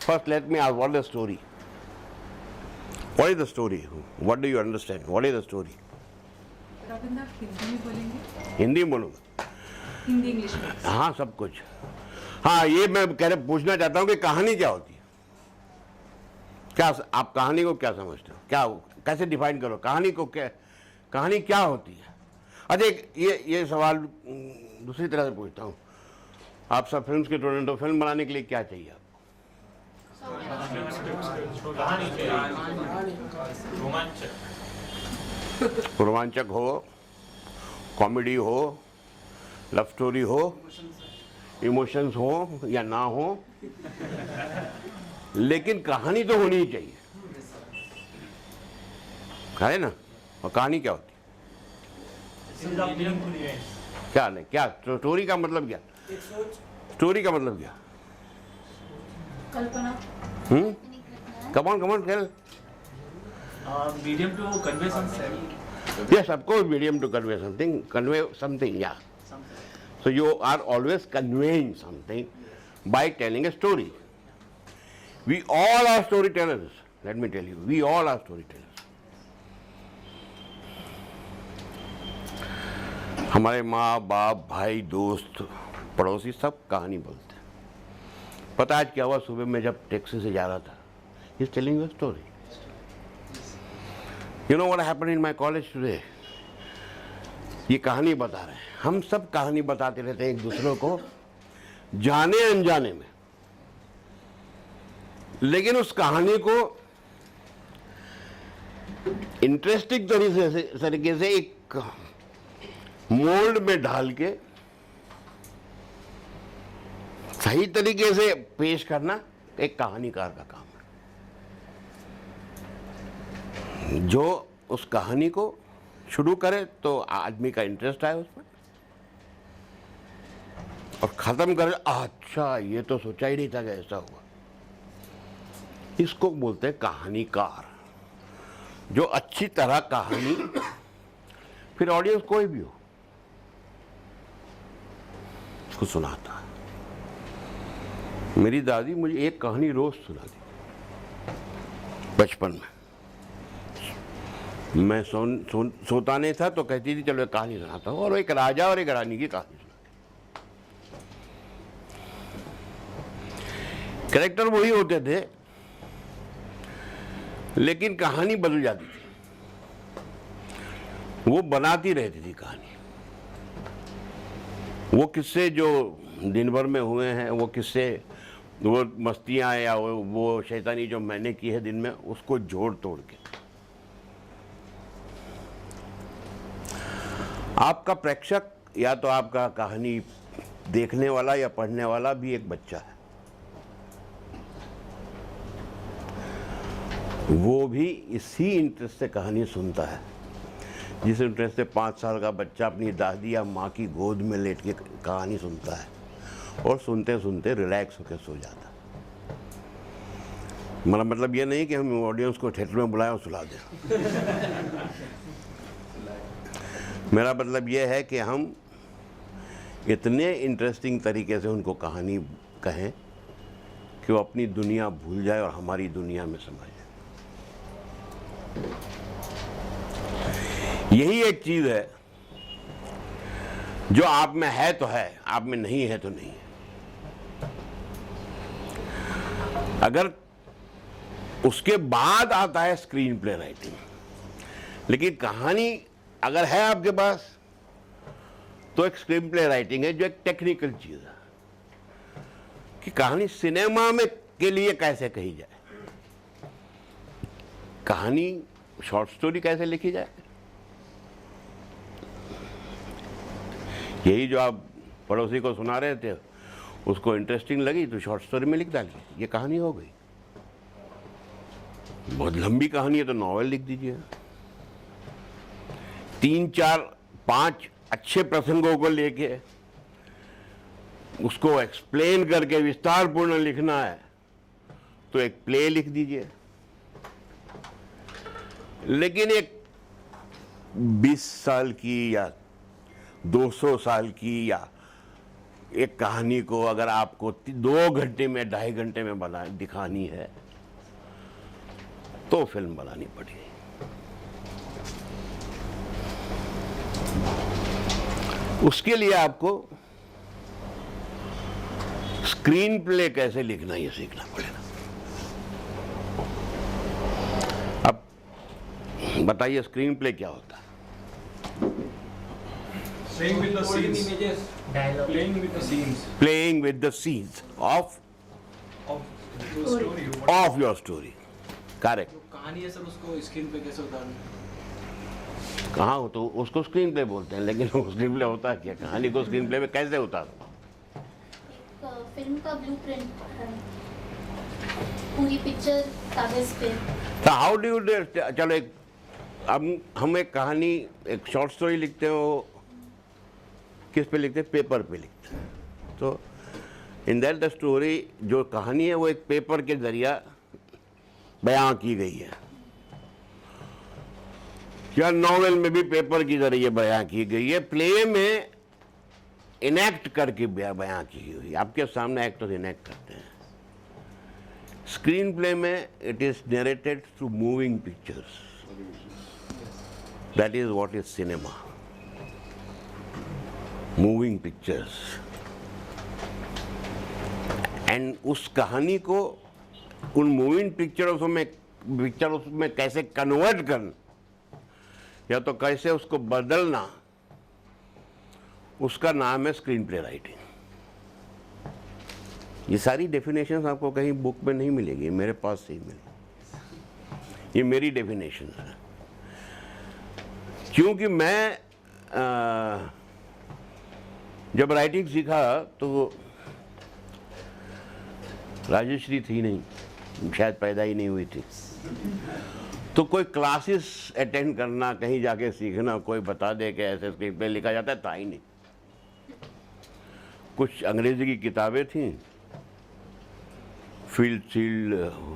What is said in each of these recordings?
First, let me ask, what is the story? What is the story? What do you understand? What is the story? Ravindra, आप हिंदी में बोलेंगे? हिंदी में बोलूँगा? Hindi English में? हाँ, सब कुछ। हाँ, ये मैं पूछना चाहता हूँ कि कहानी क्या होती है? क्या आप कहानी को क्या समझते हो? क्या, कैसे डिफाइन करो कहानी को? क्या कहानी क्या होती है? अच्छा, ये सवाल दूसरी तरह से पूछता हूँ। आप सब फिल्म के स्टूडेंट हो, फिल्म बनाने के लिए क्या चाहिए आपको? रोमांचक हो, कॉमेडी हो, लव स्टोरी हो, इमोशंस हो या ना हो, लेकिन कहानी तो होनी ही चाहिए, है ना? और कहानी क्या होती है? क्या नहीं, क्या स्टोरी का मतलब क्या? स्टोरी का मतलब क्या? कल्पना। Come on, tell. Medium to convey something. Yes, of course, medium to convey something, yeah. So you are always conveying something by telling a story. We all are storytellers. Let me tell you, we all are storytellers. हमारे माँ बाप, भाई, दोस्त, पड़ोसी सब कहानी बोलते हैं। पता आज क्या हुआ? सुबह में जब टैक्सी से जा रहा था, he's telling you a story. You know what happened in my college today? ये कहानी बता रहे हैं। हम सब कहानी बताते रहते हैं एक दूसरे को, जाने अनजाने में, लेकिन उस कहानी को इंटरेस्टिंग तरीके से एक मोल्ड में ढाल के सही तरीके से पेश करना एक कहानीकार का काम है। जो उस कहानी को शुरू करे तो आदमी का इंटरेस्ट आए उसमें, और खत्म करे, अच्छा ये तो सोचा ही नहीं था कि ऐसा हुआ। इसको बोलते हैं कहानीकार, जो अच्छी तरह कहानी, फिर ऑडियंस कोई भी हो, उसको सुनाता है। मेरी दादी मुझे एक कहानी रोज सुनाती बचपन में। मैं सोता नहीं था तो कहती थी चलो एक कहानी सुनाता हूँ, और एक राजा और एक रानी की कहानी सुनाती। कैरेक्टर वही होते थे, लेकिन कहानी बदल जाती थी। वो बनाती रहती थी कहानी। वो किस्से जो दिन भर में हुए हैं, वो किस्से, वो मस्तियाँ या वो शैतानी जो मैंने की है दिन में, उसको जोड़ तोड़ के आपका प्रेक्षक या तो आपका कहानी देखने वाला या पढ़ने वाला भी एक बच्चा है। वो भी इसी इंटरेस्ट से कहानी सुनता है, जिस इंटरेस्ट से 5 साल का बच्चा अपनी दादी या माँ की गोद में लेट के कहानी सुनता है, और सुनते सुनते रिलैक्स होकर सो जाता है। मेरा मतलब ये नहीं कि हम ऑडियंस को थिएटर में बुलाएं और सुला दें। मेरा मतलब ये है कि हम इतने इंटरेस्टिंग तरीके से उनको कहानी कहें कि वो अपनी दुनिया भूल जाए और हमारी दुनिया में समा जाए। यही एक चीज है जो आप में है तो है, आप में नहीं है तो नहीं है। अगर उसके बाद आता है स्क्रीन प्ले राइटिंग, लेकिन कहानी अगर है आपके पास तो एक स्क्रीन प्ले राइटिंग है जो एक टेक्निकल चीज है कि कहानी सिनेमा में के लिए कैसे कही जाए, कहानी शॉर्ट स्टोरी कैसे लिखी जाए। यही जो आप पड़ोसी को सुना रहे थे, उसको इंटरेस्टिंग लगी तो शॉर्ट स्टोरी में लिख डालिए, ये कहानी हो गई। बहुत लंबी कहानी है तो नॉवेल लिख दीजिए। 3, 4, 5 अच्छे प्रसंगों को लेके उसको एक्सप्लेन करके विस्तारपूर्ण लिखना है तो एक प्ले लिख दीजिए। लेकिन एक 20 साल की या 200 साल की या एक कहानी को अगर आपको 2 घंटे में 2.5 घंटे में बना दिखानी है तो फिल्म बनानी पड़ेगी। उसके लिए आपको स्क्रीन प्ले कैसे लिखना ये सीखना पड़ेगा। अब बताइए स्क्रीन प्ले क्या होता है? Playing with the scenes. Playing with the scenes Playing with the scenes of of your story. your story. Correct. जो कहानी है सर उसको स्क्रीन पे कैसे उतारना? कहाँ हो तो उसको स्क्रीन प्ले बोलते हैं, लेकिन वो स्क्रीन प्ले होता है क्या? कहानी को स्क्रीन प्ले में कैसे उतारो? एक फिल्म का ब्लूप्रिंट है, पूरी पिक्चर कागज पे। तो हाउ डू यू, चलो एक अब हम एक कहानी, एक शॉर्ट स्टोरी लिखते हो, किस पे लिखते हैं? पेपर पे लिखते हैं। तो इन दैट द स्टोरी, जो कहानी है वो एक पेपर के जरिया बयां की गई है, या नॉवेल में भी पेपर के जरिए बयां की गई है। प्ले में इनेक्ट करके बयां की हुई, आपके सामने एक्टर्स इनेक्ट करते हैं। स्क्रीन प्ले में it is narrated through moving pictures. That is what is cinema, moving pictures. And उस कहानी को उन मूविंग पिक्चर्स में कैसे कन्वर्ट करना, या तो कैसे उसको बदलना, उसका नाम है स्क्रीन प्ले राइटिंग। ये सारी डेफिनेशंस आपको कहीं बुक में नहीं मिलेगी, मेरे पास से ही मिलेगी। ये मेरी डेफिनेशन है, क्योंकि मैं जब राइटिंग सीखा तो राजश्री थी नहीं, शायद पैदा ही नहीं हुई थी। तो कोई क्लासेस अटेंड करना, कहीं जाके सीखना, कोई बता दे कि ऐसे स्क्रीन प्ले लिखा जाता है, था ही नहीं। कुछ अंग्रेजी की किताबें थीं, फील्ड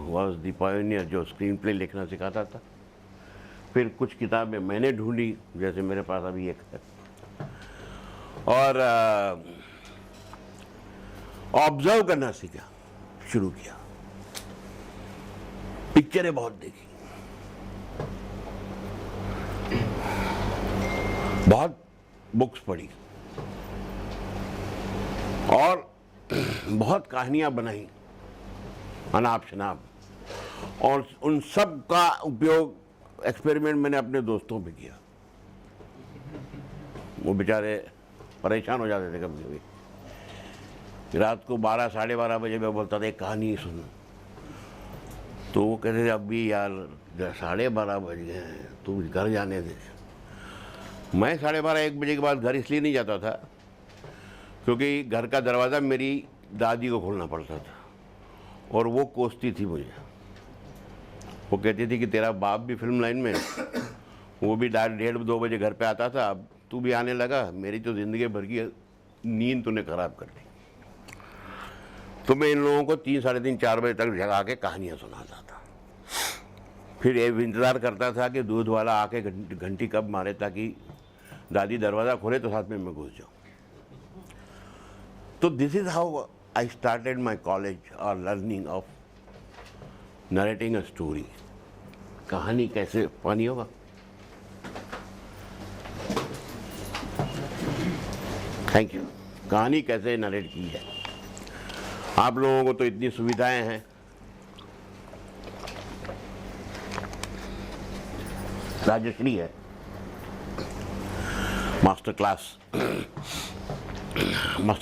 वॉज द पायोनियर जो स्क्रीन प्ले लिखना सिखाता था। फिर कुछ किताबें मैंने ढूंढी, जैसे मेरे पास अभी एक है, और ऑब्जर्व करना सीखा, शुरू किया। पिक्चरें बहुत देखी, बहुत बुक्स पढ़ी, और बहुत कहानियां बनाई अनाप शनाप, और उन सब का उपयोग एक्सपेरिमेंट मैंने अपने दोस्तों पे किया। वो बेचारे परेशान हो जाते थे कभी कभी। रात को 12 साढ़े 12 बजे मैं बोलता था एक कहानी सुनो, तो वो कहते थे अभी यार 12:30 बज गए हैं, तू घर जाने दे। मैं 12:30 1 बजे के बाद घर इसलिए नहीं जाता था क्योंकि घर का दरवाज़ा मेरी दादी को खोलना पड़ता था, और वो कोसती थी मुझे। वो कहती थी कि तेरा बाप भी फिल्म लाइन में, वो भी 1:30-2 बजे घर पे आता था, अब तू भी आने लगा, मेरी तो ज़िंदगी भर की नींद तूने ख़राब कर दी। तो मैं इन लोगों को 3, साढ़े 3, 4 बजे तक जगा के कहानियाँ सुनाता था। फिर ये इंतज़ार करता था कि दूध वाला आके घंटी कब मारे ताकि दादी दरवाज़ा खोले तो साथ में मैं घुस जाऊँ। तो this is how I started my college और learning of narrating a story. कहानी कैसे पानी होगा। Thank you. कहानी कैसे नरेट की है। आप लोगों को तो इतनी सुविधाएं हैं, राजश्री है, मास्टर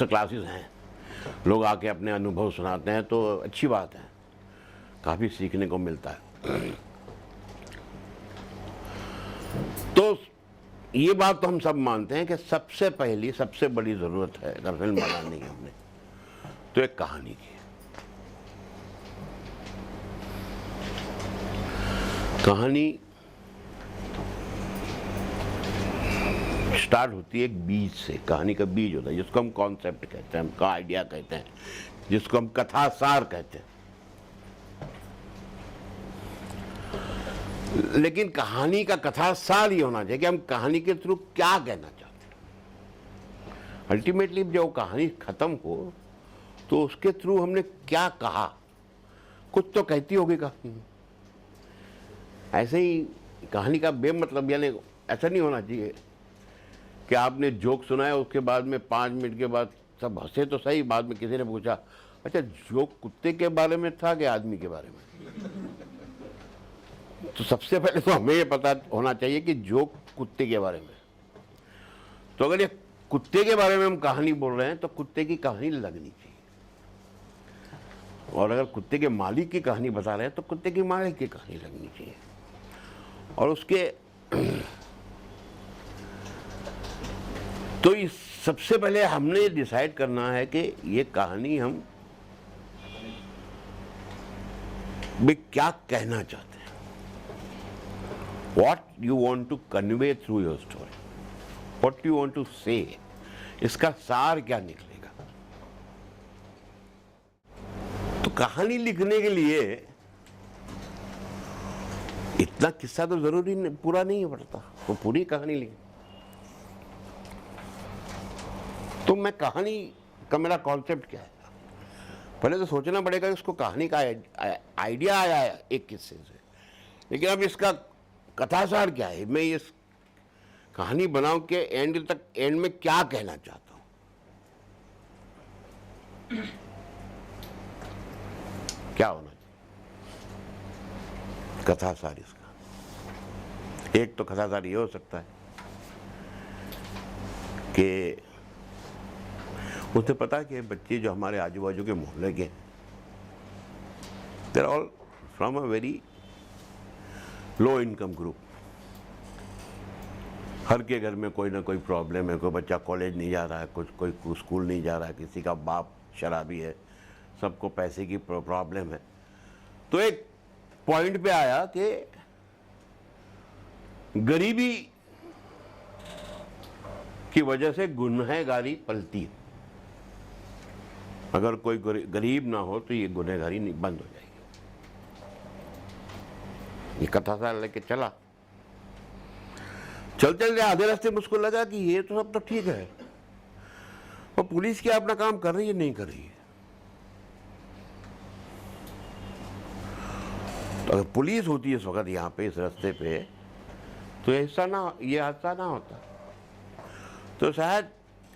क्लासेस हैं, लोग आके अपने अनुभव सुनाते हैं, तो अच्छी बात है, काफ़ी सीखने को मिलता है। तो ये बात तो हम सब मानते हैं कि सबसे पहली, सबसे बड़ी ज़रूरत है अगर फिल्म बनानी है हमने, तो एक कहानी की। कहानी स्टार्ट होती है एक बीज से। कहानी का बीज होता है जिसको हम कॉन्सेप्ट कहते हैं, हम का आइडिया कहते हैं, जिसको हम कथा सार कहते हैं। लेकिन कहानी का कथा सार ये होना चाहिए कि हम कहानी के थ्रू क्या कहना चाहते हैं। अल्टीमेटली जब वो कहानी खत्म हो तो उसके थ्रू हमने क्या कहा, कुछ तो कहती होगी कहानी। ऐसे ही कहानी का बेमतलब, यानी ऐसा नहीं होना चाहिए कि आपने जोक सुनाया उसके बाद में 5 मिनट के बाद सब हंसे तो सही, बाद में किसी ने पूछा अच्छा जोक कुत्ते के बारे में था कि आदमी के बारे में। तो सबसे पहले तो हमें ये पता होना चाहिए कि जोक कुत्ते के बारे में। तो अगर ये कुत्ते के बारे में हम कहानी बोल रहे हैं तो कुत्ते की कहानी लगनी चाहिए, और अगर कुत्ते के मालिक की कहानी बता रहे हैं तो कुत्ते की मालिक की कहानी लगनी चाहिए। और उसके तो इस सबसे पहले हमने डिसाइड करना है कि ये कहानी हम भी क्या कहना चाहते हैं, what you want to convey through your story, what you want to say, इसका सार क्या निकलेगा। तो कहानी लिखने के लिए इतना किस्सा तो जरूरी पूरा नहीं पड़ता, वो पूरी कहानी लिख। तो मैं कहानी का मेरा कॉन्सेप्ट क्या है, पहले तो सोचना पड़ेगा कि उसको कहानी का आइडिया आया है एक किस्से से, लेकिन अब इसका कथासार क्या है, मैं इस कहानी बनाऊं के एंड में क्या कहना चाहता हूं। क्या होना चाहिए कथासार इसका। एक तो कथासार ये हो सकता है कि उसे पता है कि बच्चे जो हमारे आजू बाजू के मोहल्ले के, they are all from a very low income group. हर के घर में कोई ना कोई प्रॉब्लम है, कोई बच्चा कॉलेज नहीं जा रहा है, कोई स्कूल नहीं जा रहा है, किसी का बाप शराबी है, सबको पैसे की प्रॉब्लम है। तो एक पॉइंट पे आया कि गरीबी की वजह से गुनहगारी पलती है। अगर कोई गरीब ना हो तो ये गुनहगारी बंद हो जाएगी। ये कथासार लेके चला, चलते आधे रास्ते में उसको लगा कि ये तो सब तो ठीक है, और पुलिस क्या अपना काम कर रही है नहीं कर रही है। तो अगर पुलिस होती है इस वक्त यहाँ पे इस रास्ते पे तो ये हादसा ना होता। तो शायद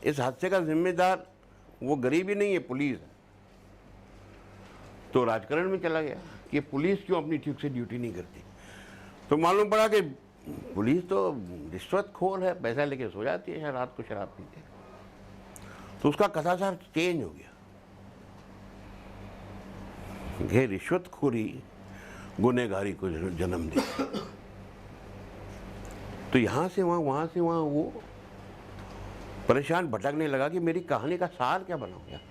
इस हादसे का जिम्मेदार वो गरीब ही नहीं है, पुलिस है। तो राजकारण में चला गया कि पुलिस क्यों अपनी ठीक से ड्यूटी नहीं करती। तो मालूम पड़ा कि पुलिस तो रिश्वतखोर है, पैसा लेके सो जाती है रात को शराब पी के। तो उसका कथासार चेंज हो गया कि रिश्वतखोरी गुनहगारी को जन्म दी। तो यहां से वहां से वहां वो परेशान भटकने लगा कि मेरी कहानी का सार क्या बनाऊं यार।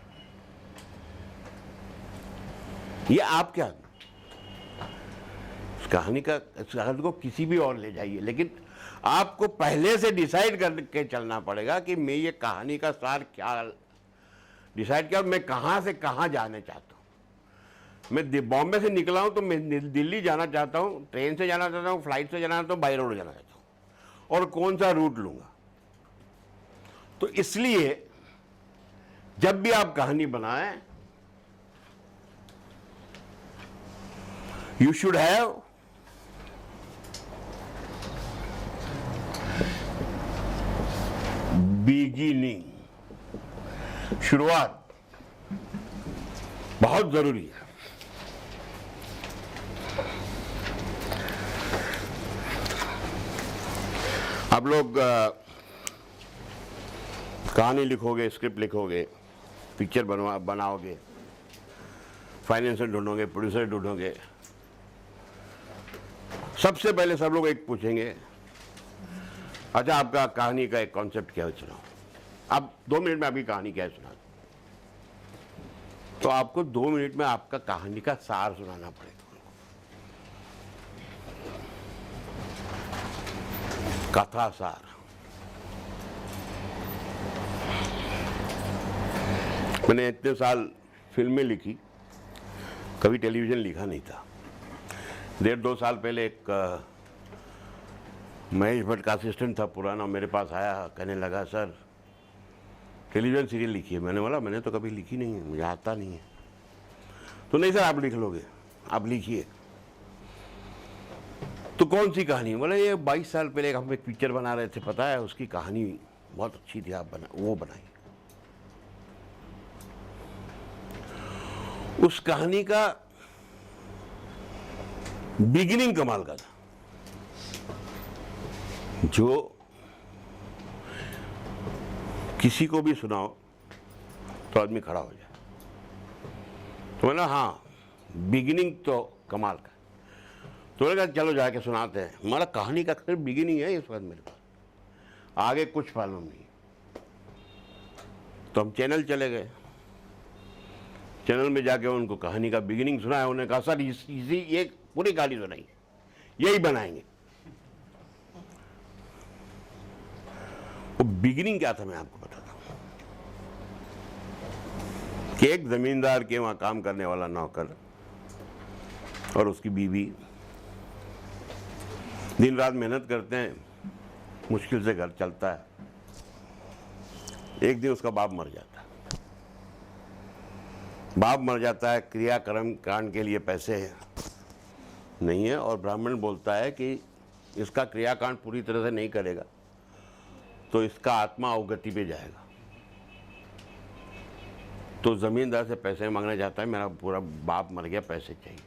ये आप क्या, इस कहानी को किसी भी और ले जाइए, लेकिन आपको पहले से डिसाइड करके चलना पड़ेगा कि मैं ये कहानी का सार क्या डिसाइड किया, मैं कहां से कहां जाने चाहता हूं। मैं बॉम्बे से निकला हूं तो मैं दिल्ली जाना चाहता हूं, ट्रेन से जाना चाहता हूं, फ्लाइट से जाना चाहता हूं, बाई रोड जाना चाहता हूं, और कौन सा रूट लूंगा। तो इसलिए जब भी आप कहानी बनाएं, यू शुड हैव बिगिनिंग, शुरुआत बहुत जरूरी है। आप लोग कहानी लिखोगे, स्क्रिप्ट लिखोगे, पिक्चर बनाओगे, फाइनेंसर ढूंढोगे, प्रोड्यूसर ढूंढोगे, सबसे पहले सब लोग एक पूछेंगे अच्छा आपका कहानी का एक कॉन्सेप्ट क्या है, सुनाओ। आप 2 मिनट में आपकी कहानी क्या है सुना। तो आपको 2 मिनट में आपका कहानी का सार सुनाना पड़ेगा। कथा सार। मैंने इतने साल फिल्में लिखी, कभी टेलीविज़न लिखा नहीं था। 1.5-2 साल पहले एक महेश भट्ट का असिस्टेंट था पुराना, मेरे पास आया, कहने लगा सर टेलीविज़न सीरियल लिखी है। मैंने बोला मैंने तो कभी लिखी नहीं है, मुझे आता नहीं है। तो नहीं सर आप लिख लोगे, आप लिखिए। तो कौन सी कहानी? बोले ये 22 साल पहले हम एक पिक्चर बना रहे थे, पता है उसकी कहानी बहुत अच्छी थी, आप वो बनाई। उस कहानी का बिगिनिंग कमाल का था, जो किसी को भी सुनाओ तो आदमी खड़ा हो जाए। तो मैंने हाँ बिगिनिंग तो कमाल का। तो मैंने कहा चलो जाके सुनाते हैं। हमारा कहानी का सिर्फ बिगिनिंग है इस वक्त मेरे पास, आगे कुछ मालूम नहीं। तो हम चैनल चले गए, चैनल में जाके उनको कहानी का बिगिनिंग सुनाया। उन्होंने कहा सर इसी ये पूरी कहानी सुनाई, यही बनाएंगे। वो बिगिनिंग क्या था मैं आपको बताता हूं कि एक जमींदार के वहां काम करने वाला नौकर और उसकी बीवी दिन रात मेहनत करते हैं, मुश्किल से घर चलता है। एक दिन उसका बाप मर जाता है। बाप मर जाता है, क्रियाक्रम कांड के लिए पैसे नहीं है और ब्राह्मण बोलता है कि इसका क्रियाकांड पूरी तरह से नहीं करेगा तो इसका आत्मा अवगति पे जाएगा। तो जमींदार से पैसे मांगने जाता है, मेरा पूरा बाप मर गया, पैसे चाहिए।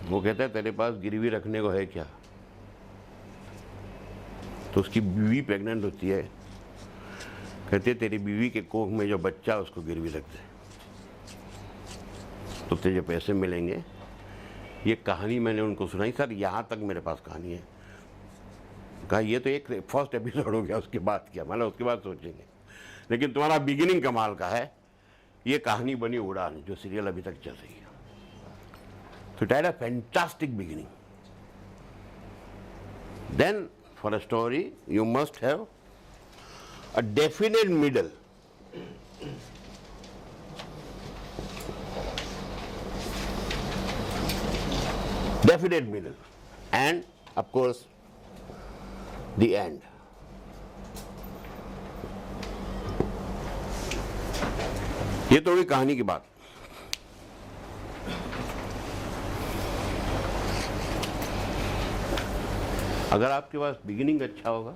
वो कहता है तेरे पास गिरवी रखने को है क्या? तो उसकी बीवी प्रेग्नेंट होती है, कहते तेरी बीवी के कोख में जो बच्चा उसको गिरवी रख दे तो तुझे पैसे मिलेंगे। ये कहानी मैंने उनको सुनाई। सर यहाँ तक मेरे पास कहानी है। कहा ये तो एक फर्स्ट एपिसोड हो गया, उसके बाद क्या, मतलब उसके बाद सोचेंगे, लेकिन तुम्हारा बिगिनिंग कमाल का है। ये कहानी बनी उड़ान, जो सीरियल अभी तक चल रही है। So it had a fantastic beginning. Then for a story you must have a definite middle. Definite middle and of course the end. ये तो हुई कहानी की बात। अगर आपके पास बिगिनिंग अच्छा होगा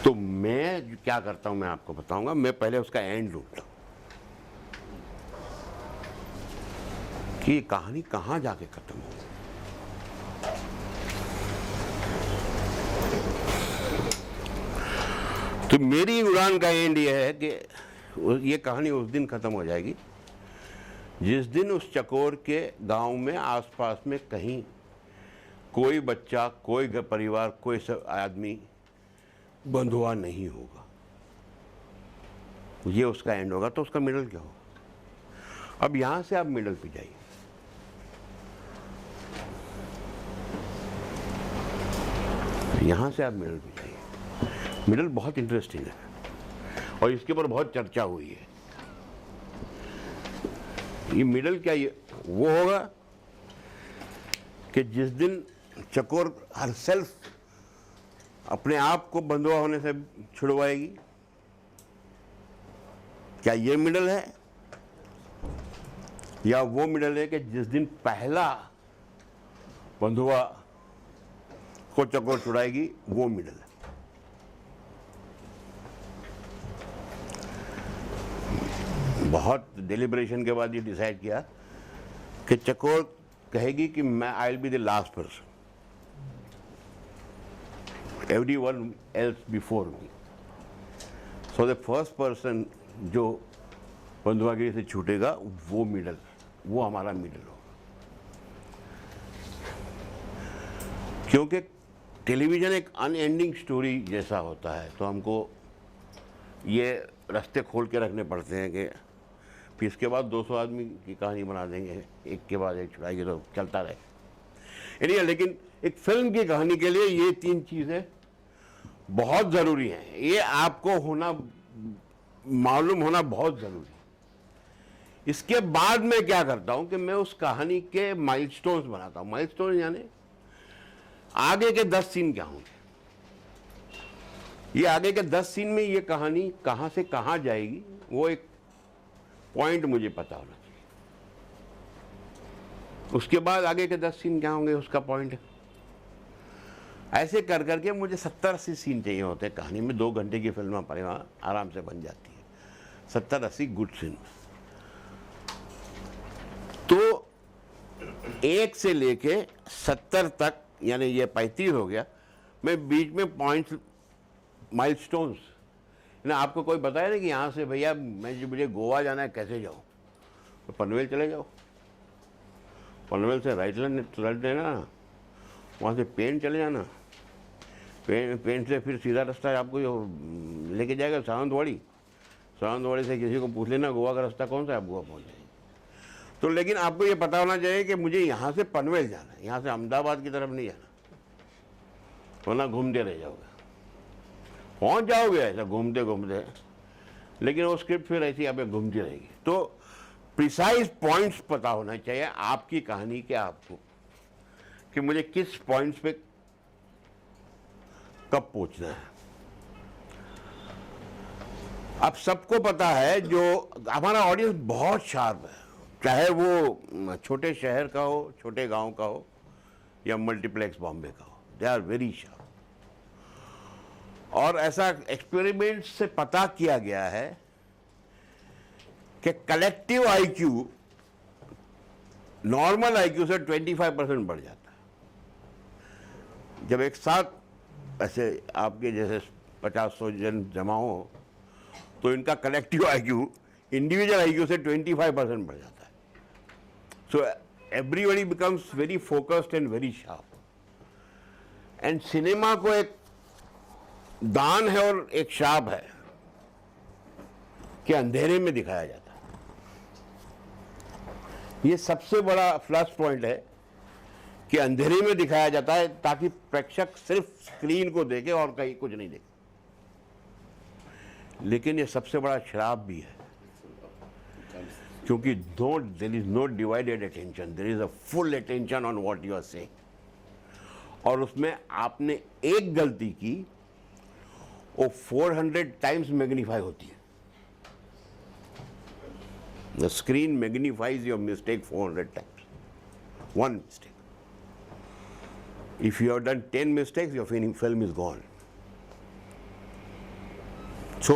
तो मैं क्या करता हूं मैं आपको बताऊंगा। मैं पहले उसका एंड ढूंढता हूं कि ये कहानी कहां जाके खत्म हो। तो मेरी उड़ान का एंड ये है कि ये कहानी उस दिन खत्म हो जाएगी जिस दिन उस चकोर के गांव में आसपास में कहीं कोई बच्चा, कोई परिवार, कोई सब आदमी बंधुआ नहीं होगा। ये उसका एंड होगा। तो उसका मिडल क्या होगा? अब यहां से आप मिडल पे जाइए। यहां से आप मिडल पे जाइए। मिडल बहुत इंटरेस्टिंग है और इसके ऊपर बहुत चर्चा हुई है। ये मिडल क्या, ये वो होगा कि जिस दिन चकोर हर सेल्फ अपने आप को बंधुआ होने से छुड़वाएगी। क्या ये मिडल है? या वो मिडल है कि जिस दिन पहला बंधुआ को चकोर छुड़ाएगी, वो मिडल है। बहुत डिलिब्रेशन के बाद ये डिसाइड किया कि चकोर कहेगी कि मैं I will be the last person, everyone else before me. So the first person जो बंधुआगिरी से छूटेगा वो मिडल, वो हमारा मिडल होगा। क्योंकि टेलीविज़न एक अनएंडिंग स्टोरी जैसा होता है, तो हमको ये रास्ते खोल के रखने पड़ते हैं कि फिर इसके बाद 200 आदमी की कहानी बना देंगे, एक के बाद एक छुड़ाएंगे तो चलता रहे। लेकिन एक फिल्म की कहानी के लिए ये 3 चीज़ें बहुत ज़रूरी हैं। ये आपको होना, मालूम होना बहुत ज़रूरी है। इसके बाद मैं क्या करता हूं कि मैं उस कहानी के माइलस्टोन्स बनाता हूं। माइलस्टोन यानी आगे के 10 सीन क्या होंगे, ये आगे के 10 सीन में ये कहानी कहाँ से कहाँ जाएगी, वो एक पॉइंट मुझे पता होना चाहिए। उसके बाद आगे के 10 सीन क्या होंगे, उसका पॉइंट है। ऐसे कर करके मुझे 70-80 सीन चाहिए होते हैं कहानी में। 2 घंटे की फिल्म परिवार आराम से बन जाती है, 70-80 गुड सीन। तो 1 से लेके 70 तक, यानी ये 35 हो गया, मैं बीच में पॉइंट्स, माइलस्टोन्स ना, आपको कोई बताया ना कि यहाँ से भैया मुझे गोवा जाना है, कैसे जाऊँ? तो पनवेल चले जाओ, पनवेल से राइट लेना, वहाँ से पेन चले जाना, पेन से फिर सीधा रास्ता आपको लेके जाएगा सावंतवाड़ी से किसी को पूछ लेना गोवा का रास्ता कौन सा है, आप गोवा पहुँच जाएंगे। तो लेकिन आपको ये पता होना चाहिए कि मुझे यहाँ से पनवेल जाना है, यहाँ से अहमदाबाद की तरफ नहीं जाना, वरना घूमते रह जाओगे, पहुँच जाओगे ऐसा घूमते घूमते, लेकिन वो स्क्रिप्ट फिर ऐसी आप घूमती रहेगी। तो प्रिसाइज पॉइंट्स पता होना चाहिए आपकी कहानी के, आपको कि मुझे किस पॉइंट्स पे कब पहुंचना है। अब सबको पता है, जो हमारा ऑडियंस बहुत शार्प है, चाहे वो छोटे शहर का हो, छोटे गांव का हो, या मल्टीप्लेक्स बॉम्बे का हो, दे आर वेरी शार्प। और ऐसा एक्सपेरिमेंट से पता किया गया है कि कलेक्टिव आईक्यू नॉर्मल आईक्यू से 25% बढ़ जाता है। जब एक साथ ऐसे आपके जैसे 50-100 जन जमा हो, तो इनका कलेक्टिव आईक्यू इंडिविजुअल आईक्यू से 25% बढ़ जाता है। So everybody becomes very focused and very sharp. And cinema को एक दान है और एक शाप है कि अंधेरे में दिखाया जाता है। ये सबसे बड़ा प्लस पॉइंट है कि अंधेरे में दिखाया जाता है, ताकि प्रेक्षक सिर्फ स्क्रीन को देखे और कहीं कुछ नहीं देखे। लेकिन ये सबसे बड़ा श्राप भी है, क्योंकि there is no divided attention, there is a full attention on what you are saying. और उसमें आपने एक गलती की, वो 400 टाइम्स मैग्नीफाई होती है। The screen magnifies your mistake 400 times, one mistake. If you have done 10 mistakes, your film is gone. So,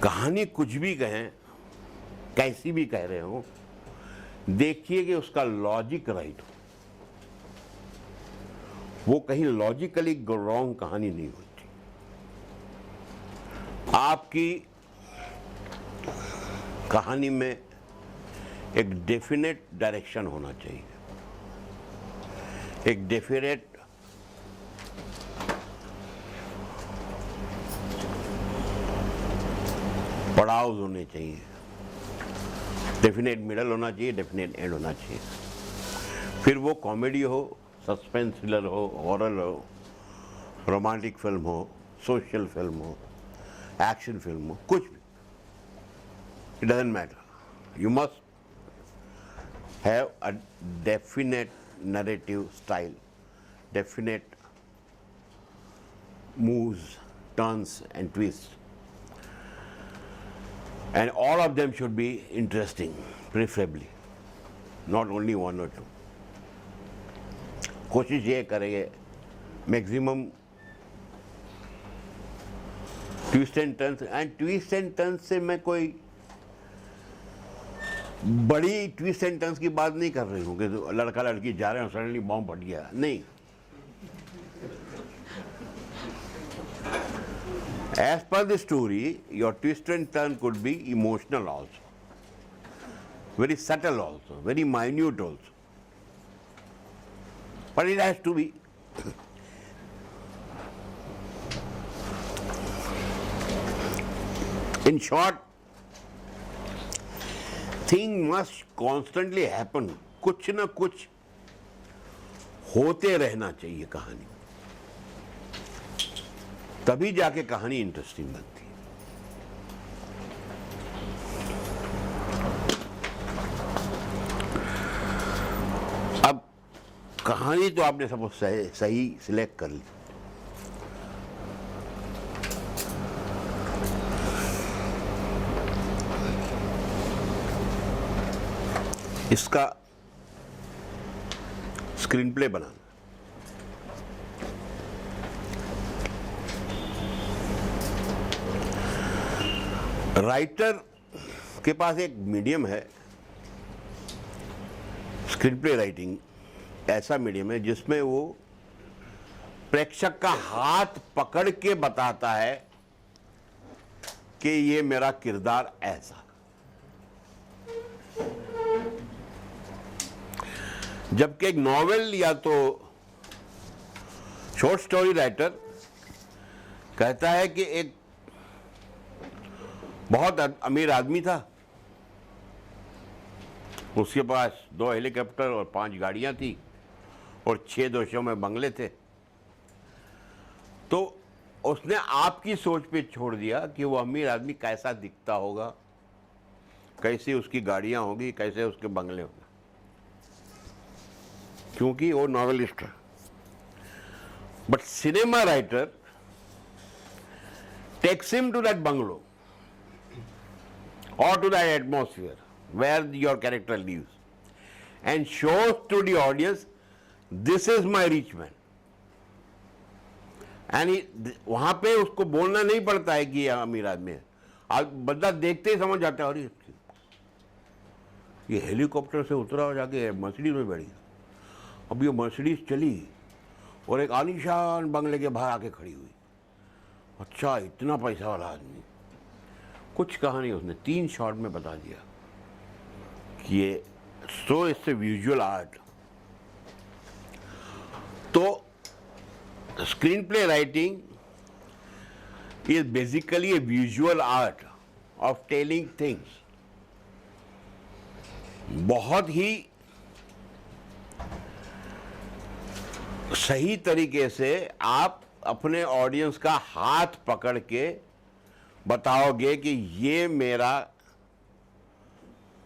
कहानी कुछ भी कहें, कैसी भी कह रहे हो, देखिए कि उसका लॉजिक राइट हो। वो कहीं लॉजिकली रॉन्ग कहानी नहीं होती। आपकी कहानी में एक डेफिनेट डायरेक्शन होना चाहिए, एक डेफिनेट पड़ाव होने चाहिए, डेफिनेट मिडल होना चाहिए, डेफिनेट एंड होना चाहिए। फिर वो कॉमेडी हो, सस्पेंस थ्रिलर हो, हॉरर हो, रोमांटिक फिल्म हो, सोशल फिल्म हो, एक्शन फिल्म हो, कुछ भी, it doesn't matter. You must have a definite narrative style, definite moves, turns and twists, and all of them should be interesting, preferably, not only one or two. कोशिश ये करेंगे maximum twist and turns, and twist and turns से मैं कोई बड़ी twist and turns की बात नहीं कर रही हूँ कि लड़का लड़की जा रहे हैं सडनली बॉम्ब फट गया, नहीं। As per the story, your twist and turn could be emotional also, very subtle also, very minute also, but it has to be. In short, thing must constantly happen, कुछ ना कुछ होते रहना चाहिए कहानी, तभी जाके कहानी इंटरेस्टिंग बनती है। अब कहानी तो आपने सब सही सिलेक्ट कर ली, इसका स्क्रीन प्ले बनाना। राइटर के पास एक मीडियम है, स्क्रीन प्ले राइटिंग ऐसा मीडियम है जिसमें वो प्रेक्षक का हाथ पकड़ के बताता है कि ये मेरा किरदार ऐसा। जबकि एक नॉवेल या तो शॉर्ट स्टोरी राइटर कहता है कि एक बहुत अमीर आदमी था, उसके पास 2 हेलीकॉप्टर और 5 गाड़ियां थी और 6 देशों में बंगले थे। तो उसने आपकी सोच पे छोड़ दिया कि वो अमीर आदमी कैसा दिखता होगा, कैसी उसकी गाड़ियां होगी, कैसे उसके बंगले होंगे, क्योंकि वो नॉवेलिस्ट है। But cinema writer takes him to that bungalow or to that atmosphere where your character lives and shows to the audience this is my rich man and वहां पे उसको बोलना नहीं पड़ता है कि ये अमीर आदमी है। आज बंदा देखते ही समझ जाता है और ये हेलीकॉप्टर से उतरा और जाके मर्सिडीज में बैठ गया। अब ये मर्सिडीज चली और एक आलीशान बंगले के बाहर आके खड़ी हुई। अच्छा, इतना पैसा वाला आदमी। कुछ कहानी उसने 3 शॉट में बता दिया कि ये सो इससे विजुअल आर्ट। तो screen play writing is basically A visual art of telling things. बहुत ही सही तरीके से आप अपने ऑडियंस का हाथ पकड़ के बताओगे कि ये मेरा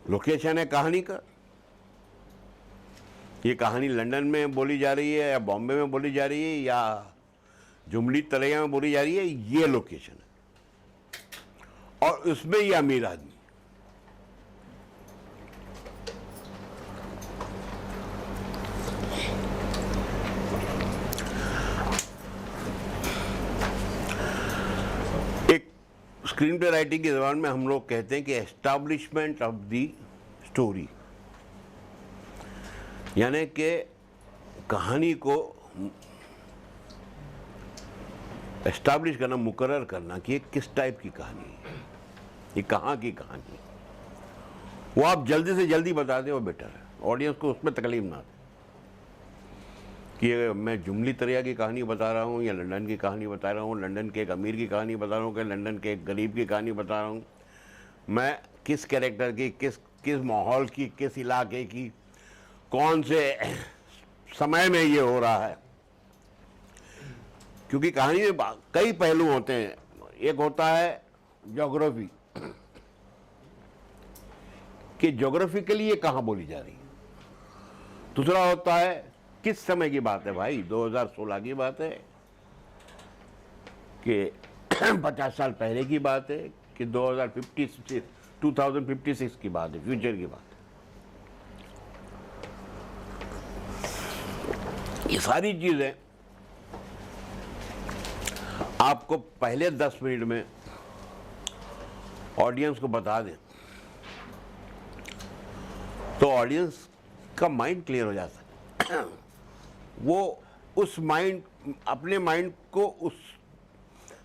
लोकेशन है कहानी का, ये कहानी लंदन में बोली जा रही है या बॉम्बे में बोली जा रही है या जुमली तरैया में बोली जा रही है, ये लोकेशन है और उसमें ये अमीर आदमी। स्क्रीन प्ले राइटिंग की ज़बान में हम लोग कहते हैं कि एस्टैब्लिशमेंट ऑफ द स्टोरी, यानी कि कहानी को एस्टैब्लिश करना, मुकर्रर करना कि ये किस टाइप की कहानी है, ये कहाँ की कहानी है। वो आप जल्दी से जल्दी बता दें वो बेटर है, ऑडियंस को उसमें तकलीफ ना दे कि मैं जुमली तरैया की कहानी बता रहा हूँ या लंदन की कहानी बता रहा हूँ, लंदन के एक अमीर की कहानी बता रहा हूँ कि लंदन के एक गरीब की कहानी बता रहा हूँ। मैं किस कैरेक्टर की, किस माहौल की, किस इलाके की, कौन से समय में ये हो रहा है। क्योंकि कहानी में कई पहलू होते हैं। एक होता है ज्योग्राफी कि ज्योग्राफिकली ये कहाँ बोली जा रही है। दूसरा होता है किस समय की बात है भाई, 2016 की बात है कि 50 साल पहले की बात है कि 2056 की बात है, फ्यूचर की बात है। ये सारी चीजें आपको पहले 10 मिनट में ऑडियंस को बता दें तो ऑडियंस का माइंड क्लियर हो जाता है। वो उस माइंड, अपने माइंड को उस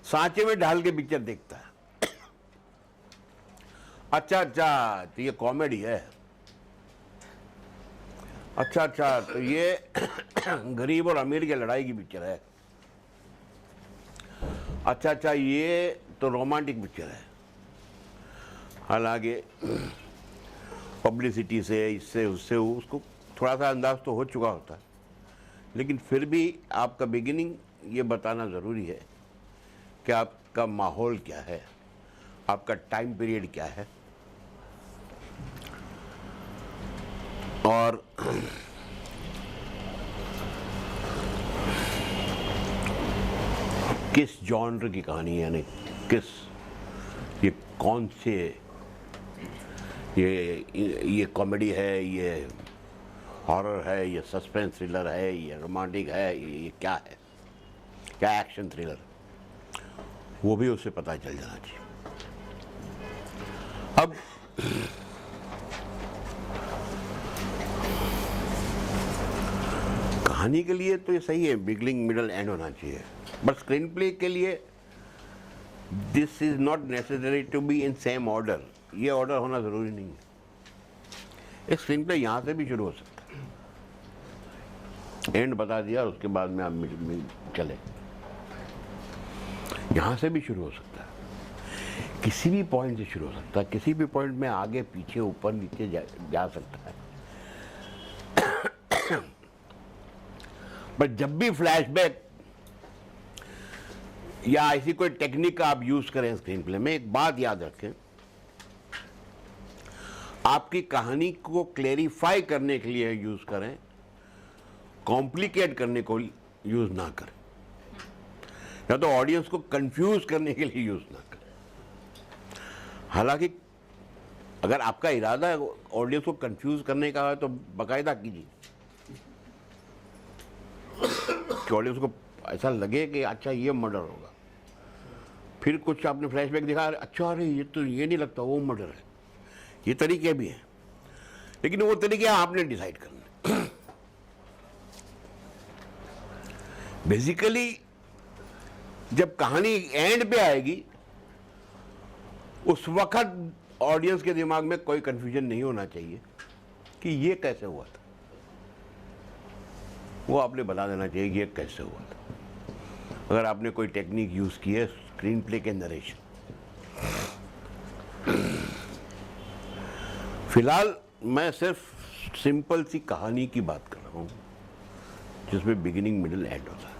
सांचे में ढाल के पिक्चर देखता है। अच्छा अच्छा, तो ये कॉमेडी है, अच्छा तो ये गरीब और अमीर की लड़ाई की पिक्चर है, अच्छा ये तो रोमांटिक पिक्चर है। हालांकि पब्लिसिटी से, इससे उससे उसको थोड़ा सा अंदाज तो हो चुका होता है, लेकिन फिर भी आपका बिगिनिंग ये बताना ज़रूरी है कि आपका माहौल क्या है, आपका टाइम पीरियड क्या है और किस जॉनर की कहानी है, यानी किस, ये कौन से ये कॉमेडी है, ये हॉरर है, ये सस्पेंस थ्रिलर है, ये रोमांटिक है, ये क्या है, क्या एक्शन थ्रिलर, वो भी उसे पता चल जाना चाहिए। अब कहानी के लिए तो ये सही है, बिगनिंग मिडल एंड होना चाहिए, बट स्क्रीन प्ले के लिए this is not necessary to be in same order. ये ऑर्डर होना जरूरी नहीं है। एक स्क्रीन प्ले यहाँ से भी शुरू हो सकता है, एंड बता दिया उसके बाद में आप चले, यहाँ से भी शुरू हो सकता है, किसी भी पॉइंट से शुरू हो सकता है, किसी भी पॉइंट में आगे पीछे ऊपर नीचे जा सकता है। पर जब भी फ्लैशबैक या ऐसी कोई टेक्निक आप यूज करें स्क्रीन प्ले में, एक बात याद रखें, आपकी कहानी को क्लेरिफाई करने के लिए यूज करें, कॉम्प्लिकेट करने को यूज ना करें, या तो ऑडियंस को कंफ्यूज करने के लिए यूज ना करें। हालांकि अगर आपका इरादा है ऑडियंस को कंफ्यूज करने का है तो बाकायदा कीजिए कि ऑडियंस को ऐसा लगे कि अच्छा ये मर्डर होगा, फिर कुछ आपने फ्लैशबैक दिखा, अच्छा अरे ये तो ये नहीं लगता वो मर्डर है। ये तरीके भी हैं, लेकिन वो तरीके आपने डिसाइड करना। बेसिकली जब कहानी एंड पे आएगी उस वक्त ऑडियंस के दिमाग में कोई कंफ्यूजन नहीं होना चाहिए कि ये कैसे हुआ था, वो आपने बता देना चाहिए कि ये कैसे हुआ था। अगर आपने कोई टेक्निक यूज की है स्क्रीन प्ले के नरेशन, फिलहाल मैं सिर्फ सिंपल सी कहानी की बात कर रहा हूँ जिसमें बिगिनिंग मिडिल एंड होता है।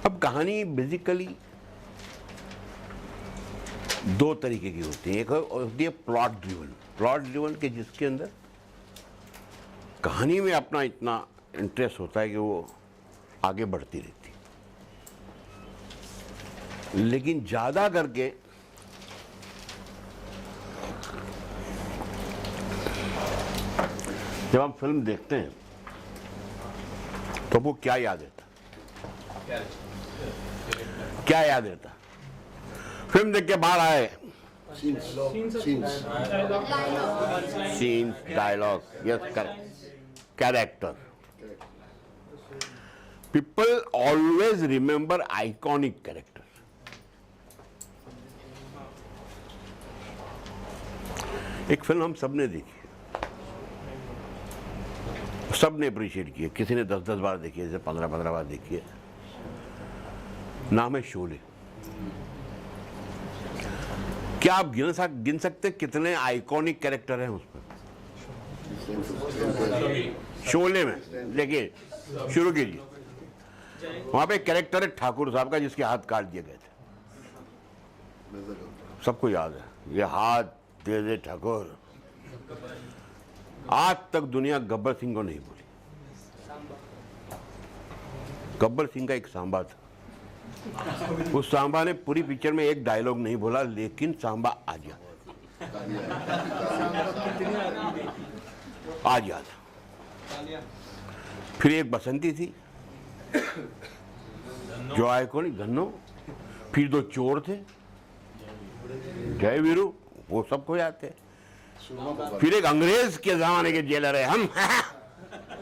अब कहानी बेसिकली दो तरीके की होती है, एक होती है प्लॉट ड्रिवन के जिसके अंदर कहानी में अपना इतना इंटरेस्ट होता है कि वो आगे बढ़ती रहती है। लेकिन ज्यादा करके जब हम फिल्म देखते हैं तो वो क्या याद रहता, क्या याद रहता? फिल्म देख के बाहर आए, scenes, dialogue, yes, character. People always remember iconic character. एक फिल्म हम सबने देखी, सबने अप्रिशिएट किया, किसी ने 10-10 बार देखी है, जैसे 15-15 बार देखी है। नाम है शोले। क्या आप गिन सकते कितने आइकॉनिक कैरेक्टर हैं उसमें? शोले में देखिए, शुरू कीजिए, वहां पे कैरेक्टर है ठाकुर साहब का जिसके हाथ काट दिए गए थे, सबको याद है, ये हाथ दे दे ठाकुर। आज तक दुनिया गब्बर सिंह को नहीं भूली। गब्बर सिंह का एक सांबा था, उस सांबा ने पूरी पिक्चर में एक डायलॉग नहीं बोला, लेकिन सांबा आ गया, आ गया था। फिर एक बसंती थी जो आइकॉनिक धन्नो, फिर दो चोर थे, जय वीरू, वो सबको याद थे। फिर एक अंग्रेज के जमाने के जेलर है हम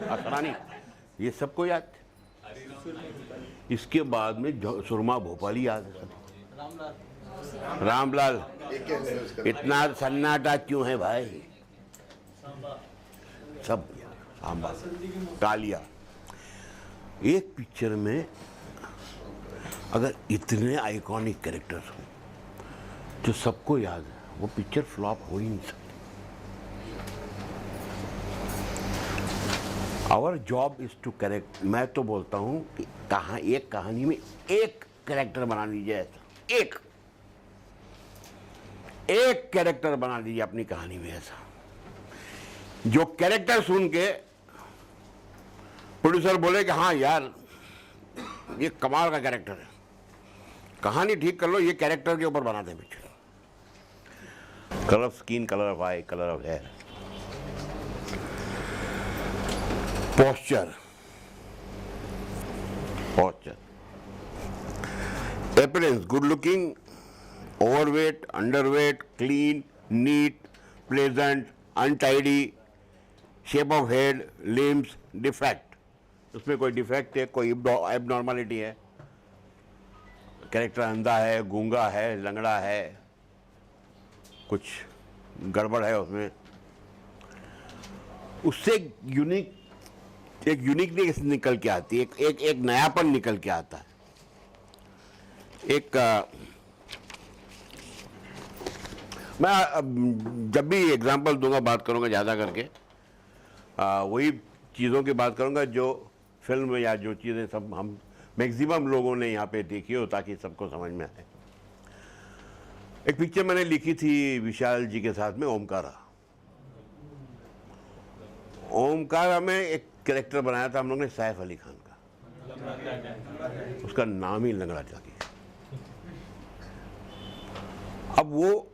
असरानी, ये सबको याद थे। इसके बाद में सुरमा भोपाली याद है, रामलाल। इतना सन्नाटा क्यों है भाई? सब सांबा, कालिया। एक पिक्चर में अगर इतने आइकॉनिक कैरेक्टर्स हो जो सबको याद है, वो पिक्चर फ्लॉप हो ही नहीं सकती। Our job is to correct. मैं तो बोलता हूं कि एक कहानी में एक कैरेक्टर बना लीजिए, ऐसा एक कैरेक्टर बना लीजिए अपनी कहानी में, ऐसा जो कैरेक्टर सुन के प्रोड्यूसर बोले कि हाँ यार ये कमाल का कैरेक्टर है, कहानी ठीक कर लो, ये कैरेक्टर के ऊपर बनाते हैं picture. Colour of skin, colour of eye, colour of hair, posture, appearance, good looking, overweight, underweight, clean, neat, pleasant, untidy, shape of head, limbs, defect. उसमें कोई डिफेक्ट है, कोई एबनॉर्मलिटी है, कैरेक्टर अंधा है, गूंगा है, लंगड़ा है, कुछ गड़बड़ है उसमें, उससे एक यूनिकनेस निकल के आती है, एक नयापन निकल के आता है। मैं जब भी एग्जांपल दूंगा, बात करूंगा ज़्यादा करके वही चीज़ों की बात करूंगा जो फिल्म या जो चीज़ें सब हम मैक्सिमम लोगों ने यहाँ पे देखी हो, ताकि सबको समझ में आए। एक पिक्चर मैंने लिखी थी विशाल जी के साथ में, ओमकारा। ओमकारा में एक कैरेक्टर बनाया था हम लोग ने सैफ अली खान का, उसका नाम ही लंगड़ा जागी। अब वो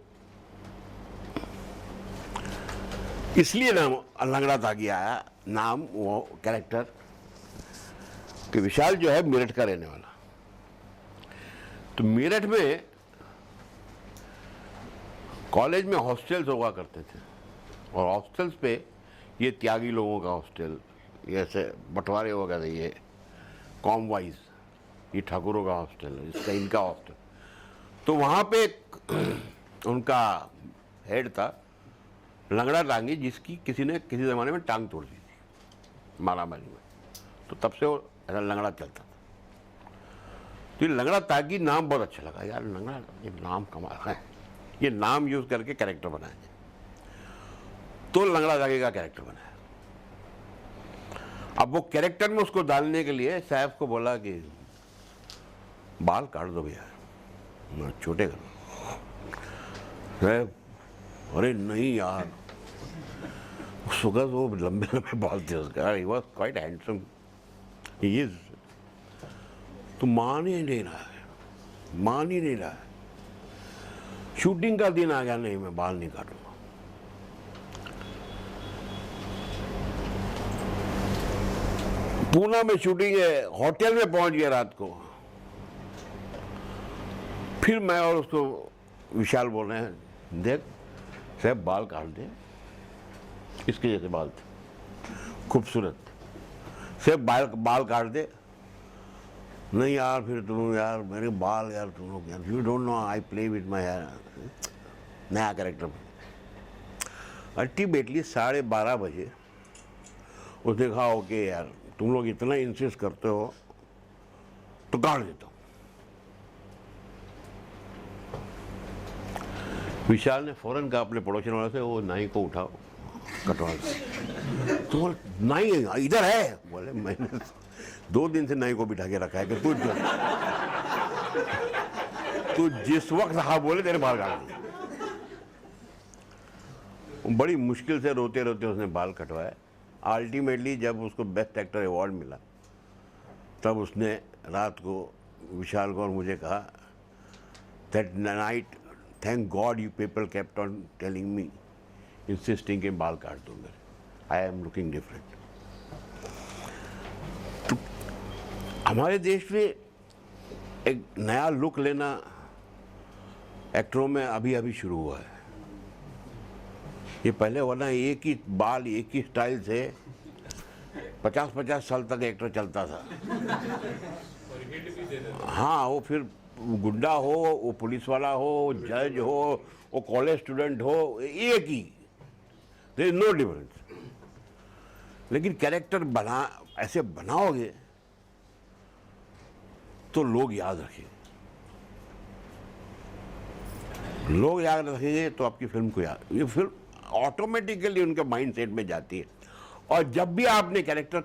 इसलिए नाम लंगड़ा तागी आया, नाम वो कैरेक्टर कि विशाल जो है मेरठ का रहने वाला, तो मेरठ में कॉलेज में हॉस्टल्स हुआ करते थे, और हॉस्टल्स पे ये त्यागी लोगों का हॉस्टल, ये ऐसे बंटवारे वगैरह, ये कॉम वाइज, ये ठाकुरों का हॉस्टल, इसका इनका हॉस्टल। तो वहाँ पे उनका हेड था लंगड़ा टांगी, जिसकी किसी ने किसी ज़माने में टांग तोड़ दी थी मारामारी में, तो तब से वो ऐसा लंगड़ा चलता था। तो ये लंगड़ा तागी नाम बहुत अच्छा लगा यार, लंगड़ा, ये नाम कमाल है, ये नाम यूज़ करके कैरेक्टर बनाया, तो लंगड़ा तागी का कैरेक्टर बनाया। अब वो कैरेक्टर में उसको डालने के लिए साहब को बोला कि बाल काट दो भैया, छोटे करो। साहब अरे नहीं यार, सुगत वो लंबे लंबे बाल थे उसका, he was quite handsome, he is. तो मान ही नहीं रहा है, मान ही नहीं रहा है। शूटिंग का दिन आ गया, नहीं मैं बाल नहीं काटूंगा। पूना में शूटिंग है, होटल में पहुंच गया रात को। फिर मैं और उसको विशाल बोल रहे हैं, देख साहब बाल काट दे, इसके जैसे बाल थे, खूबसूरत, साहब बाल काट दे। नहीं यार, फिर तुम यार मेरे बाल यार, तुम लोग यार, you don't know I play with my hair. नया कैरेक्टर। अल्टीमेटली 12:30 बजे उसने कहा ओके यार, तुम लोग इतना इंसिस्ट करते हो तो काट देता हूँ। विशाल ने फौरन कहा अपने पड़ोसन वाले से, वो नाई को उठाओ, कटवा दो। तो बोले नाई इधर है। बोले मैंने 2 दिन से नाई को बिठा के रखा है कि तू जिस वक्त हाँ बोले तेरे बाल काट दे। बड़ी मुश्किल से रोते रोते उसने बाल कटवाए। अल्टीमेटली जब उसको बेस्ट एक्टर अवार्ड मिला, तब उसने रात को विशाल को और मुझे कहा, that night thank God you people kept on telling me, insisting के बाल काट दो मेरे, आई एम लुकिंग डिफरेंट। तो हमारे देश में एक नया लुक लेना एक्टरों में अभी अभी शुरू हुआ है। ये पहले वरना एक ही बाल एक ही स्टाइल से 50-50 साल तक एक्टर चलता था। हाँ, वो फिर गुंडा हो, वो पुलिस वाला हो, जज हो, वो कॉलेज स्टूडेंट हो, एक ही, देयर इज नो डिफरेंस। लेकिन कैरेक्टर ऐसे बनाओगे तो लोग याद रखेंगे, लोग याद रखेंगे तो आपकी फिल्म को ये फिल्म ऑटोमेटिकली उनके माइंड सेट में जाती है। और जब भी आपने कैरेक्टर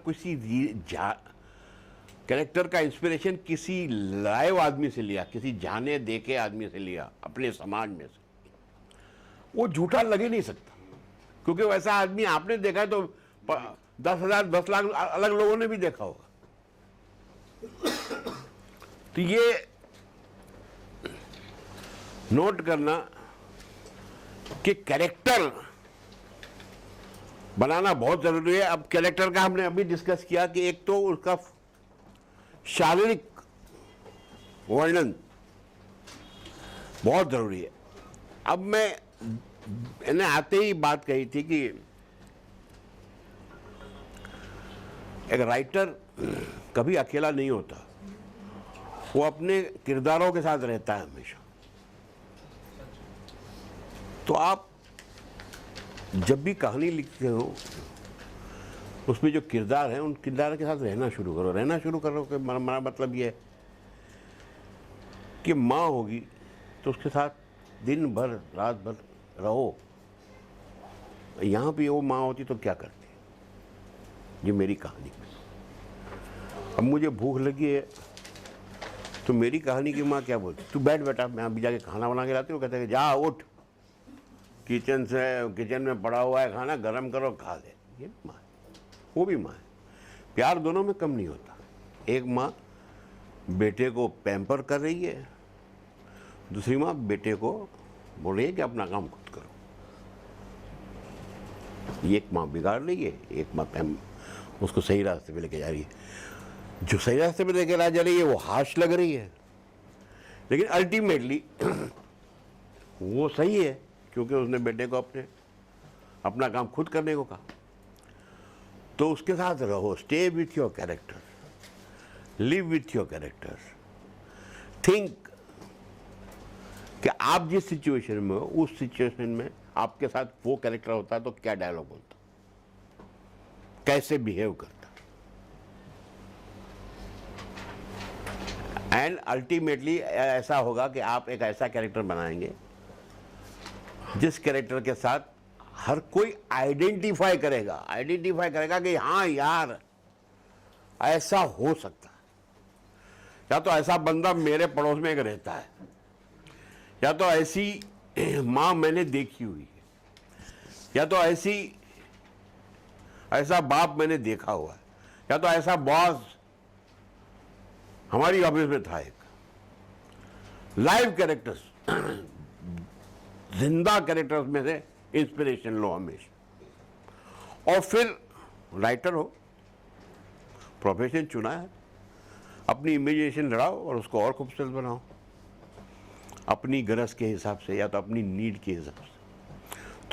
कैरेक्टर का इंस्पिरेशन किसी लाइव आदमी से लिया, किसी जाने देखे आदमी से लिया, अपने समाज में से, वो झूठा लग ही नहीं सकता, क्योंकि वैसा आदमी आपने देखा है तो 10,000 10 लाख अलग लोगों ने भी देखा होगा। तो ये नोट करना कि कैरेक्टर बनाना बहुत जरूरी है। अब कैरेक्टर का हमने अभी डिस्कस किया कि एक तो उसका शारीरिक वर्णन बहुत जरूरी है। अब मैंने आते ही बात कही थी कि एक राइटर कभी अकेला नहीं होता, वो अपने किरदारों के साथ रहता है हमेशा। तो आप जब भी कहानी लिखते हो उसमें जो किरदार हैं उन किरदार के साथ रहना शुरू करो कि हमारा मतलब ये है कि माँ होगी तो उसके साथ दिन भर रात भर रहो। यहाँ पे वो माँ होती तो क्या करती, ये मेरी कहानी। अब मुझे भूख लगी है तो मेरी कहानी की माँ क्या बोलती, तू बैठ बेटा, मैं अभी जाके खाना बना के लाती हूँ। कहते हैं जा उठ, किचन में पड़ा हुआ है खाना, गरम करो खा ले। ये माँ है, वो भी माँ है। प्यार दोनों में कम नहीं होता। एक माँ बेटे को पैम्पर कर रही है, दूसरी माँ बेटे को बोल रही है कि अपना काम खुद करो। एक माँ बिगाड़ रही है, एक माँ उसको सही रास्ते पे लेके जा रही है। जो सही रास्ते पे लेके जा रही है वो हाश लग रही है, लेकिन अल्टीमेटली वो सही है क्योंकि उसने बेटे को अपना काम खुद करने को कहा। तो उसके साथ रहो, stay with your character, live with your character, think कि आप जिस सिचुएशन में हो उस सिचुएशन में आपके साथ वो कैरेक्टर होता है तो क्या डायलॉग बोलता, कैसे बिहेव करता। एंड अल्टीमेटली ऐसा होगा कि आप एक ऐसा कैरेक्टर बनाएंगे जिस कैरेक्टर के साथ हर कोई आइडेंटिफाई करेगा कि हाँ यार ऐसा हो सकता है, या तो ऐसा बंदा मेरे पड़ोस में एक रहता है, या तो ऐसी माँ मैंने देखी हुई है, या तो ऐसा बाप मैंने देखा हुआ है, या तो ऐसा बॉस हमारी ऑफिस में था। एक लाइव कैरेक्टर्स, जिंदा कैरेक्टर्स में से इंस्पिरेशन लो हमेशा। और फिर राइटर हो, प्रोफेशन चुना है, अपनी इमेजिनेशन लड़ाओ और उसको और खूबसूरत बनाओ अपनी गरज के हिसाब से, या तो अपनी नीड के हिसाब से।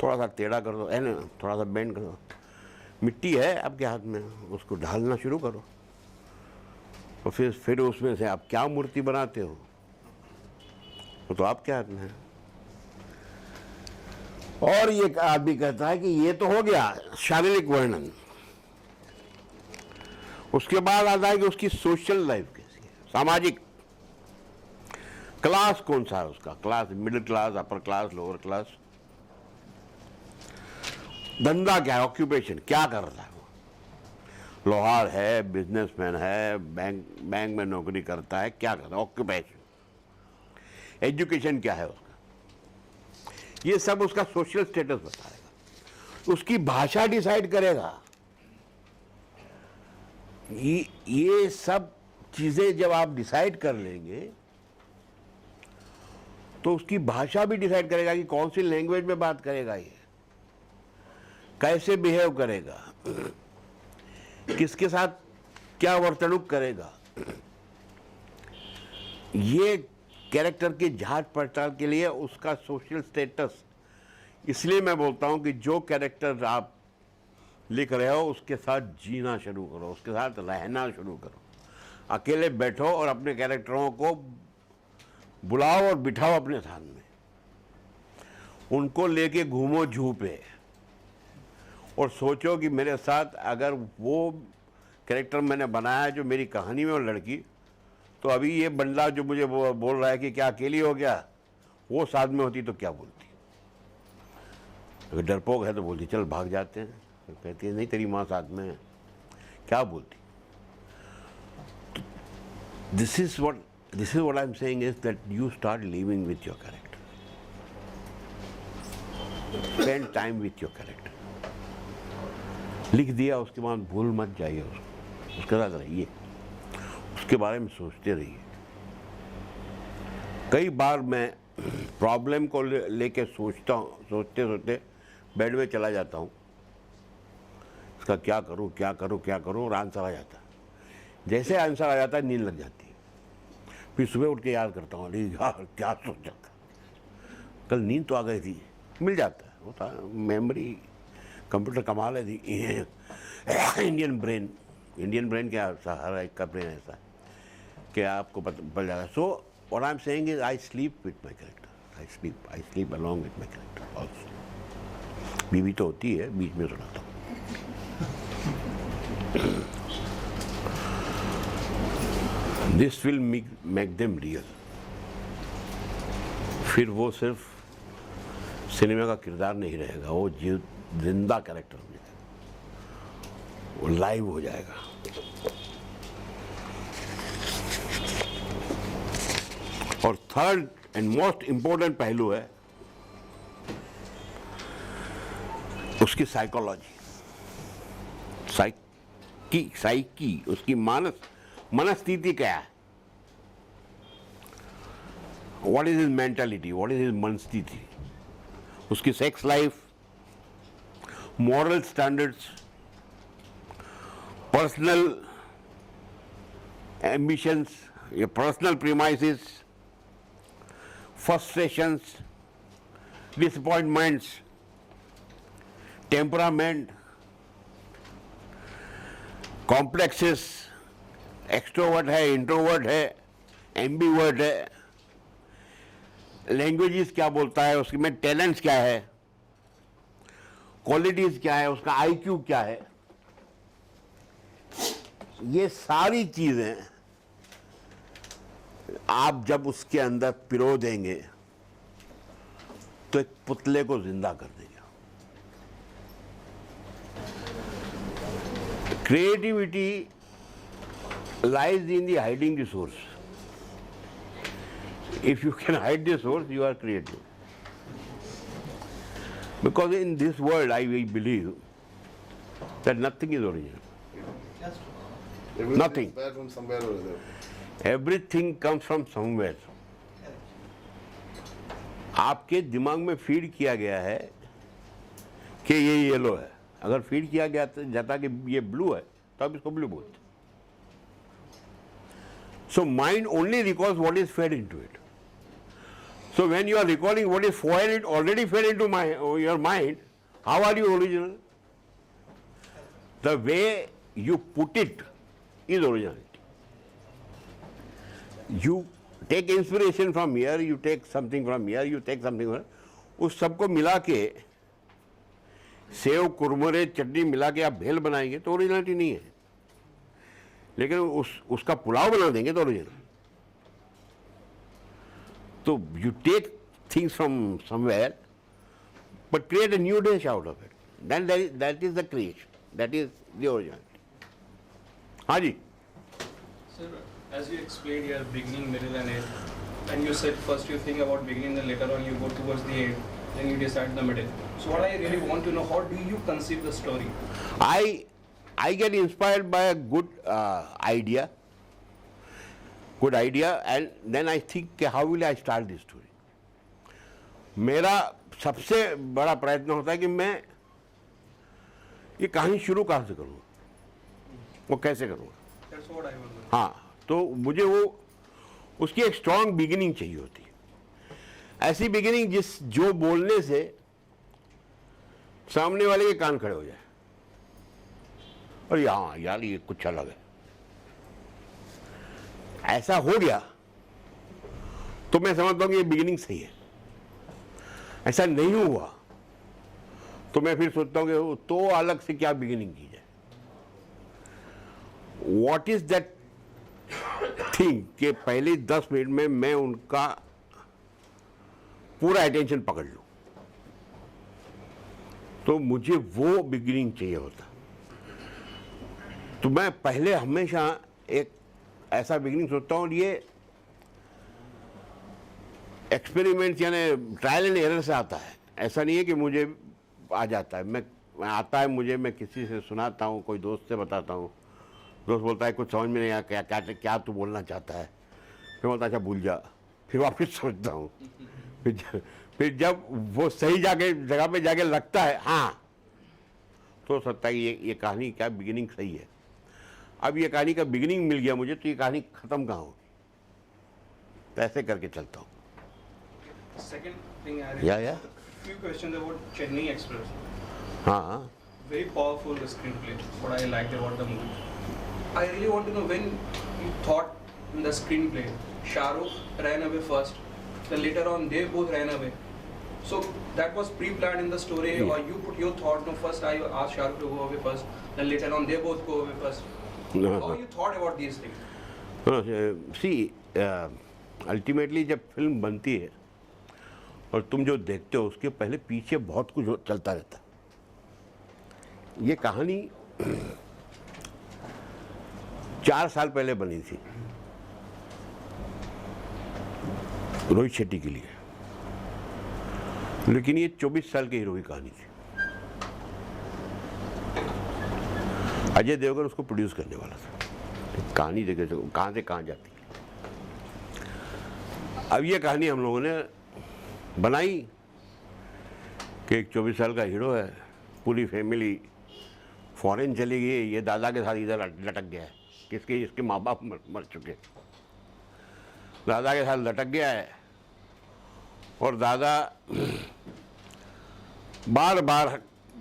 थोड़ा सा टेढ़ा कर दो, थोड़ा सा बेंड कर दो। मिट्टी है आपके हाथ में, उसको ढालना शुरू करो और फिर उसमें से आप क्या मूर्ति बनाते हो वो तो आपके हाथ में है। और ये आदमी कहता है कि ये तो हो गया शारीरिक वर्णन, उसके बाद आता है कि उसकी सोशल लाइफ कैसी है, सामाजिक क्लास कौन सा है उसका, class middle class, upper class, lower class, धंधा क्या है, ऑक्यूपेशन क्या कर रहा है वो, लोहार है, बिजनेसमैन है, बैंक में नौकरी करता है, क्या करता है, ऑक्यूपेशन, एजुकेशन क्या है उसका, ये सब उसका सोशल स्टेटस बताएगा। उसकी भाषा डिसाइड करेगा। ये सब चीजें जब आप डिसाइड कर लेंगे तो उसकी भाषा भी डिसाइड करेगा कि कौन सी लैंग्वेज में बात करेगा, ये कैसे बिहेव करेगा, किसके साथ क्या वर्तणूक करेगा। ये कैरेक्टर की जांच पड़ताल के लिए उसका सोशल स्टेटस। इसलिए मैं बोलता हूं कि जो कैरेक्टर आप लिख रहे हो उसके साथ जीना शुरू करो, उसके साथ रहना शुरू करो। अकेले बैठो और अपने कैरेक्टरों को बुलाओ और बिठाओ अपने सामने, उनको लेके घूमो जू पे और सोचो कि मेरे साथ अगर वो कैरेक्टर मैंने बनाया है जो मेरी कहानी में वो लड़की, तो अभी ये बंदा जो मुझे बोल रहा है कि क्या अकेली हो गया, वो साथ में होती तो क्या बोलती। अगर डरपोक है तो बोलती चल भाग जाते हैं, तो कहती है नहीं तेरी माँ साथ में है, क्या बोलती। This is what I am saying is that you start living with your character, spend time with your character. लिख दिया उसके बाद भूल मत जाइए उसके साथ रहिए, उसके बारे में सोचते रहिए। कई बार मैं प्रॉब्लम को लेके सोचता हूँ, सोचते सोचते बेड में चला जाता हूँ, इसका क्या करूँ क्या करूँ क्या करूँ, और आंसर आ जाता है। जैसे आंसर आ जाता है नींद लग जाती है। फिर सुबह उठ के याद करता हूँ, अरे यार क्या सोचा था, कल नींद तो आ गई थी। मिल जाता है, होता मेमोरी, कंप्यूटर कमाल है थी। इंडियन ब्रेन क्या, हर एक का ब्रेन ऐसा है कि आपको पता जाएगा। So what I am saying is I sleep with my character, I sleep along with my character also. बीवी तो होती है, बीच में सुनाता हूँ। This will make them real. फिर वो सिर्फ सिनेमा का किरदार नहीं रहेगा, वो जिंदा कैरेक्टर हो जाएगा, वो लाइव हो जाएगा। और थर्ड एंड मोस्ट इंपॉर्टेंट पहलू है उसकी साइकोलॉजी, साइकी, उसकी मनस्थिति क्या है, what is his mentality, what is his मनस्थिति, उसकी sex life, moral standards, personal ambitions या personal premises, frustrations, disappointments, temperament, complexes, extrovert है, इंट्रोवर्ट है, एम्बीवर्ट है, लैंग्वेजेस क्या बोलता है, उसके में टैलेंट्स क्या है, क्वालिटीज क्या है, उसका आईक्यू क्या है, ये सारी चीजें आप जब उसके अंदर पिरो देंगे तो एक पुतले को जिंदा कर देंगे। Creativity lies in the hiding the source. If you can hide the source, you are creative. Because in this world, I believe that nothing is original. Everything Nothing. is bad from somewhere or other. Everything comes from somewhere. आपके दिमाग में feed किया गया है कि ये yellow है। अगर फीड किया गया जाता कि ये ब्लू है तो आप इसको ब्लू बोलते। So mind only recalls what is fed into it. So when you are recalling what is already fed into your mind, how are you original? The way you put it is originality. You take inspiration from here, you take something from here, you take something from here. उस सबको मिला के save कुरमुरे चटनी मिला के आप भेल बनाएंगे तो ओरिजिनलिटी नहीं है, लेकिन उसका पुलाव बना देंगे तो ओरिजिनल। तो you take things from somewhere but create a new dish out of it, then that is the creation, that is the originality. हाँ जी। Sir, as you explained here, beginning, middle and end, and you said first you think about beginning, then later on you go towards the end, then you decide the middle. So what I really want to know, how do you conceive the story? I get inspired by a good idea, and then I think how will I start this story. मेरा सबसे बड़ा प्रयत्न होता है कि मैं ये कहानी शुरू कहाँ से करूँगा, वो कैसे करूँगा। That's what I want to know. हाँ, तो मुझे वो उसकी एक स्ट्रांग बिगिनिंग चाहिए होती है, ऐसी बिगिनिंग जो बोलने से सामने वाले के कान खड़े हो जाए और हाँ यार ये कुछ अलग है। ऐसा हो गया तो मैं समझता हूँ कि ये बिगिनिंग सही है। ऐसा नहीं हुआ तो मैं फिर सोचता हूँ कि तो अलग से क्या बिगिनिंग की जाए। व्हाट इज दैट थिंग कि पहले 10 मिनट में मैं उनका पूरा अटेंशन पकड़ लूं, तो मुझे वो बिगिनिंग चाहिए होता। तो मैं पहले हमेशा एक ऐसा बिगिनिंग सोचता हूँ, ये एक्सपेरिमेंट यानी ट्रायल एंड एरर से आता है। ऐसा नहीं है कि मुझे आ जाता है, मैं आता है मुझे, मैं किसी से सुनाता हूँ, कोई दोस्त से बताता हूँ, दोस्त बोलता है कुछ समझ में नहीं आया, क्या क्या क्या तू बोलना चाहता है, फिर बोलता अच्छा भूल जा, फिर वापस सोचता हूँ, फिर जब वो सही जाके जगह पे जाके लगता है हाँ, तो सकता है कि ये कहानी क्या बिगिनिंग सही है। अब ये कहानी का बिगिनिंग मिल गया मुझे, तो ये कहानी खत्म कहाँ होगी, तो ऐसे करके चलता हूँ। Second thing, I Yeah. few questions about Chennai Express. हाँ, Very powerful screenplay. What I liked about the movie. I really want to know when you thought in the screenplay, Shah Rukh ran away first, then later on they both ran away. So that was pre-planned in the story, Yeah. or you put your thought, no, first I asked Shah Rukh to go away first, then later on they both go away first. How you thought about these things? See ultimately जब film बनती है और तुम जो देखते हो उसके पहले पीछे बहुत कुछ चलता रहता है। ये कहानी 4 साल पहले बनी थी रोहित शेट्टी के लिए, लेकिन ये 24 साल की हीरो की कहानी थी। अजय देवगन उसको प्रोड्यूस करने वाला था। कहानी देखे कहाँ से कहाँ जाती है। अब ये कहानी हम लोगों ने बनाई कि एक 24 साल का हीरो है, पूरी फैमिली फॉरेन चली गई, ये दादा के साथ इधर लटक गया है, किसके इसके माँ बाप मर चुके, दादा के साथ लटक गया है। और दादा बार बार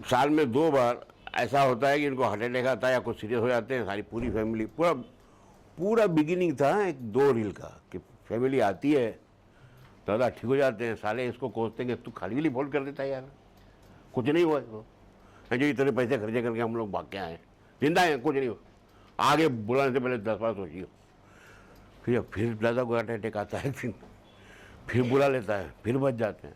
साल में 2 बार ऐसा होता है कि इनको हार्ट अटैक आता है या कुछ सीरियस हो जाते हैं। सारी पूरी फैमिली, पूरा बिगिनिंग था एक 2 रील का कि फैमिली आती है, दादा ठीक हो जाते हैं, साले इसको कोसते हैं कि तू खाली वाली फोन कर देता है यार, कुछ नहीं हुआ इसको, जो इतने पैसे खर्चे करके हम लोग भाग के आए, जिंदा हैं, कुछ नहीं हो, आगे बुलाने से पहले 10 बार सोचिए। फिर दादा को हार्ट अटैक आता है, फिर बुला लेता है, फिर बच जाते हैं।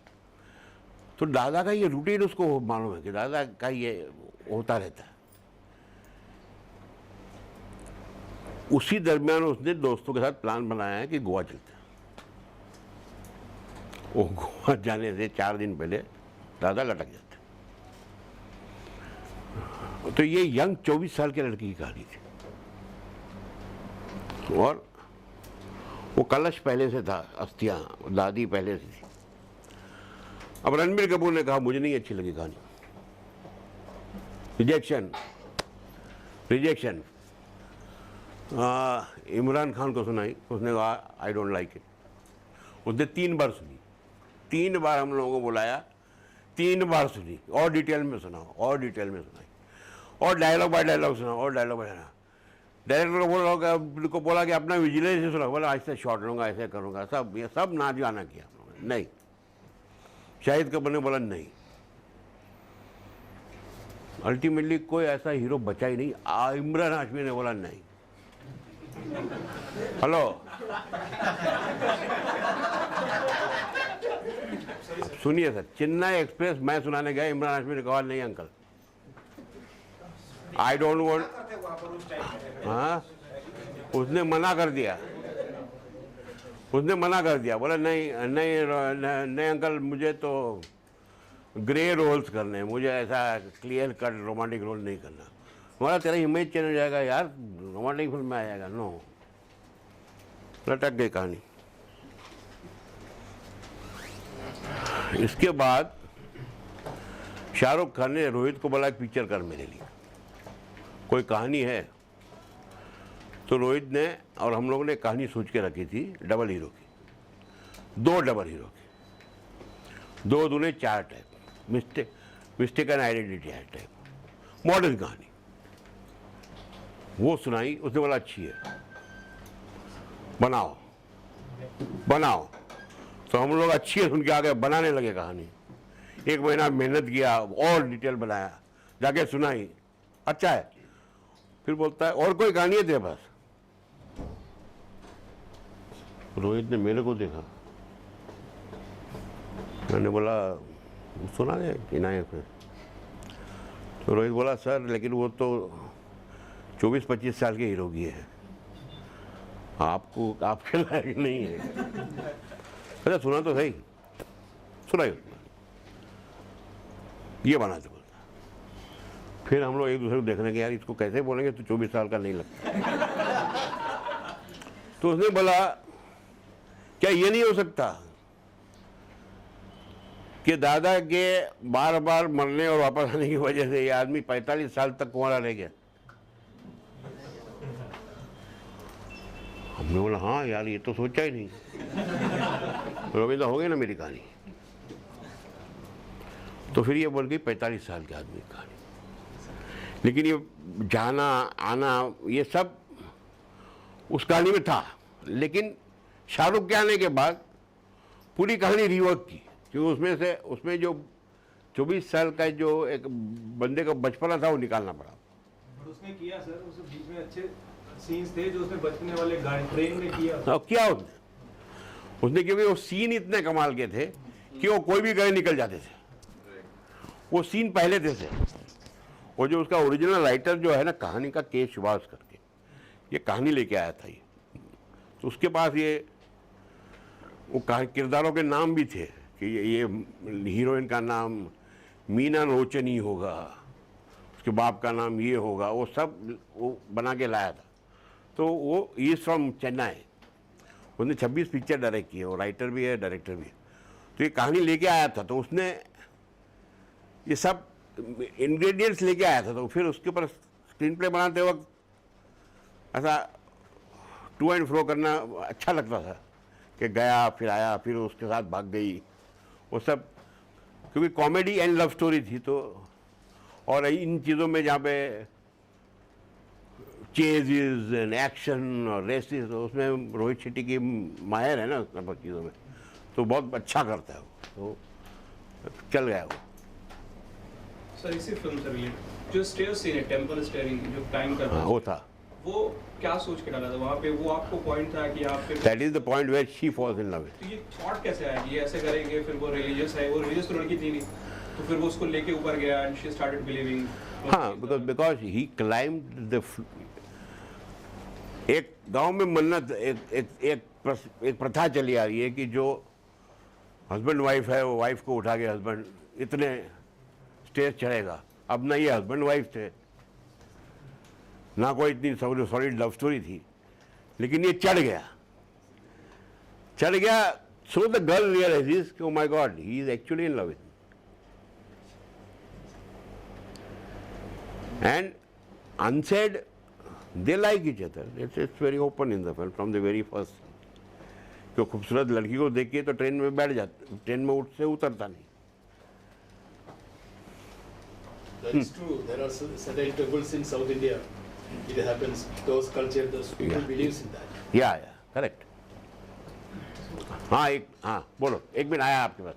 तो दादा का ये रूटीन उसको मालूम है कि दादा का ये होता रहता है। उसी दरमियान उसने दोस्तों के साथ प्लान बनाया है कि गोवा चलते हैं। वो गोवा जाने से 4 दिन पहले दादा लटक जाते हैं। तो ये यंग 24 साल के लड़की की कहानी थी, और वो कलश पहले से था, अस्थियां दादी पहले से थी। अब रणबीर कपूर ने कहा मुझे नहीं अच्छी लगी कहानी, रिजेक्शन। इमरान खान को सुनाई, उसने कहा आई डोंट लाइक इट। उसने 3 बार सुनी, 3 बार हम लोगों को बुलाया, 3 बार सुनी, और डिटेल में सुनाओ, और डिटेल में सुनाई, और डायलॉग बाय डायलॉग सुना, और डायलॉग बाय डायलॉग। डायरेक्टर को बोला कि अपना विजिलेंस से सुना, बोला ऐसे शॉट लूँगा, ऐसे करूँगा, सब ये सब नाच गाना किया हम लोगों ने। नहीं, शाहिद कपूर ने बोला नहीं। अल्टीमेटली कोई ऐसा हीरो बचा ही नहीं। इमरान हाशमी ने बोला नहीं। हेलो, सुनिए सर, चेन्नई एक्सप्रेस मैं सुनाने गया, इमरान हाशमी ने कहा नहीं अंकल, आई डोंट वांट। हाँ, उसने मना कर दिया, बोला नहीं नहीं नहीं अंकल, मुझे तो ग्रे रोल्स करने हैं, मुझे ऐसा क्लियर कट रोमांटिक रोल नहीं करना। बोला तेरा इमेज चेंज हो जाएगा यार, रोमांटिक फिल्म में आएगा। नो, लटक गई कहानी। इसके बाद शाहरुख खान ने रोहित को बोला पिक्चर कर मेरे लिए, कोई कहानी है। तो रोहित ने और हम लोगों ने कहानी सोच के रखी थी डबल हीरो की, 2 डबल हीरो की, 2 दूने 4 टाइप, मिस्टेकन आइडेंटिटी है टाइप, मॉडर्न कहानी। वो सुनाई, उसने बोला अच्छी है, बनाओ। तो हम लोग अच्छी है सुन के आगे बनाने लगे कहानी। 1 महीना मेहनत किया, और डिटेल बनाया, जाके सुनाई, अच्छा है। फिर बोलता है और कोई कहानी है तेरे पास? रोहित ने मेरे को देखा, मैंने बोला सुना है इनायत में। तो रोहित बोला सर लेकिन वो तो 24-25 साल के हीरो की है, आपको आपके लायक नहीं है। अच्छा सुना तो सही, सुनाई, ये बना दो। फिर हम लोग एक दूसरे को देखने के यार इसको कैसे बोलेंगे, तो 24 साल का नहीं लगता। तो उसने बोला क्या ये नहीं हो सकता कि दादा के बार बार मरने और वापस आने की वजह से ये आदमी 45 साल तक कुंवारा रह गया। हमने बोला हाँ यार ये तो सोचा ही नहीं। रविंद्र हो गई ना मेरी कहानी। तो फिर ये बन गई 45 साल के आदमी की कहानी। लेकिन ये जाना आना ये सब उस कहानी में था, लेकिन शाहरुख के आने के बाद पूरी कहानी रिवर्क की, क्योंकि उसमें जो 24 साल का जो एक बंदे का बचपना था वो निकालना पड़ा। और उसने किया सर, उस बीच में अच्छे सीन्स थे जो उसने बचपने वाले गाड़ी ट्रेन में किया। और क्या उसने क्योंकि वो सीन इतने कमाल के थे कि वो कोई भी गए निकल जाते थे। वो सीन पहले थे। वो जो उसका ओरिजिनल राइटर जो है ना कहानी का, के सुभाष करके, ये कहानी लेके आया था ये। तो उसके पास ये वो किरदारों के नाम भी थे कि ये हीरोइन का नाम मीना लोचनी होगा, उसके बाप का नाम ये होगा, वो सब वो बना के लाया था। तो वो इज फ्रॉम चेन्नई। उसने 26 पिक्चर डायरेक्ट की है, वो राइटर भी है डायरेक्टर भी है। तो ये कहानी लेके आया था, तो उसने ये सब इंग्रेडिएंट्स लेके आया था। तो फिर उसके ऊपर स्क्रीन प्ले बनाते वक्त ऐसा टू एंड फ्रो करना अच्छा लगता था कि गया फिर आया फिर उसके साथ भाग गई, वो सब, क्योंकि कॉमेडी एंड लव स्टोरी थी। तो और इन चीज़ों में जहाँ पे चेजेस एंड एक्शन और रेसेस, उसमें रोहित शेट्टी की माहिर है ना उस सब चीज़ों में, तो बहुत अच्छा करता है वो, तो चल गया वो। सर इसी फिल्म से रिलेटेड जो स्टेयर सीन है, टेम्पल स्टेयरिंग, जो टाइम का हाँ वो था। वो क्या सोच के डाला था वहाँ पे? वो आपको पॉइंट था कि आप फिर that is the point where she falls in love. तो ये थॉट कैसे आया कि ये ऐसे करेंगे? फिर वो रिलीजियस है, वो रिलीजियस तो लड़की थी नहीं, तो फिर वो उसको लेके ऊपर गया एंड शी स्टार्टेड बिलीविंग। हाँ, बिकॉज ही क्लाइम्ड द, एक गांव में मन्नत, एक प्रथा चली आ रही है कि जो हस्बैंड वाइफ है वो वाइफ को उठा के हस्बैंड इतने स्टेज चढ़ेगा। अब ना ये हस्बैंड वाइफ थे, ना कोई इतनी सॉलिड लव स्टोरी थी, लेकिन ये चढ़ गया। सो द गर्ल रियलाइजेस कि oh my God he is actually in love with me, and unsaid they like each other. It's very open in the film from the very first. तो खूबसूरत लड़की को देख के तो ट्रेन में बैठ जाता, ट्रेन में उठ से उतरता नहीं। That is true. There are certain tribals in South India. It happens. Those culture, those people Yeah. believes in that. या करेक्ट। हाँ बोलो, एक मिनट आया आपके पास।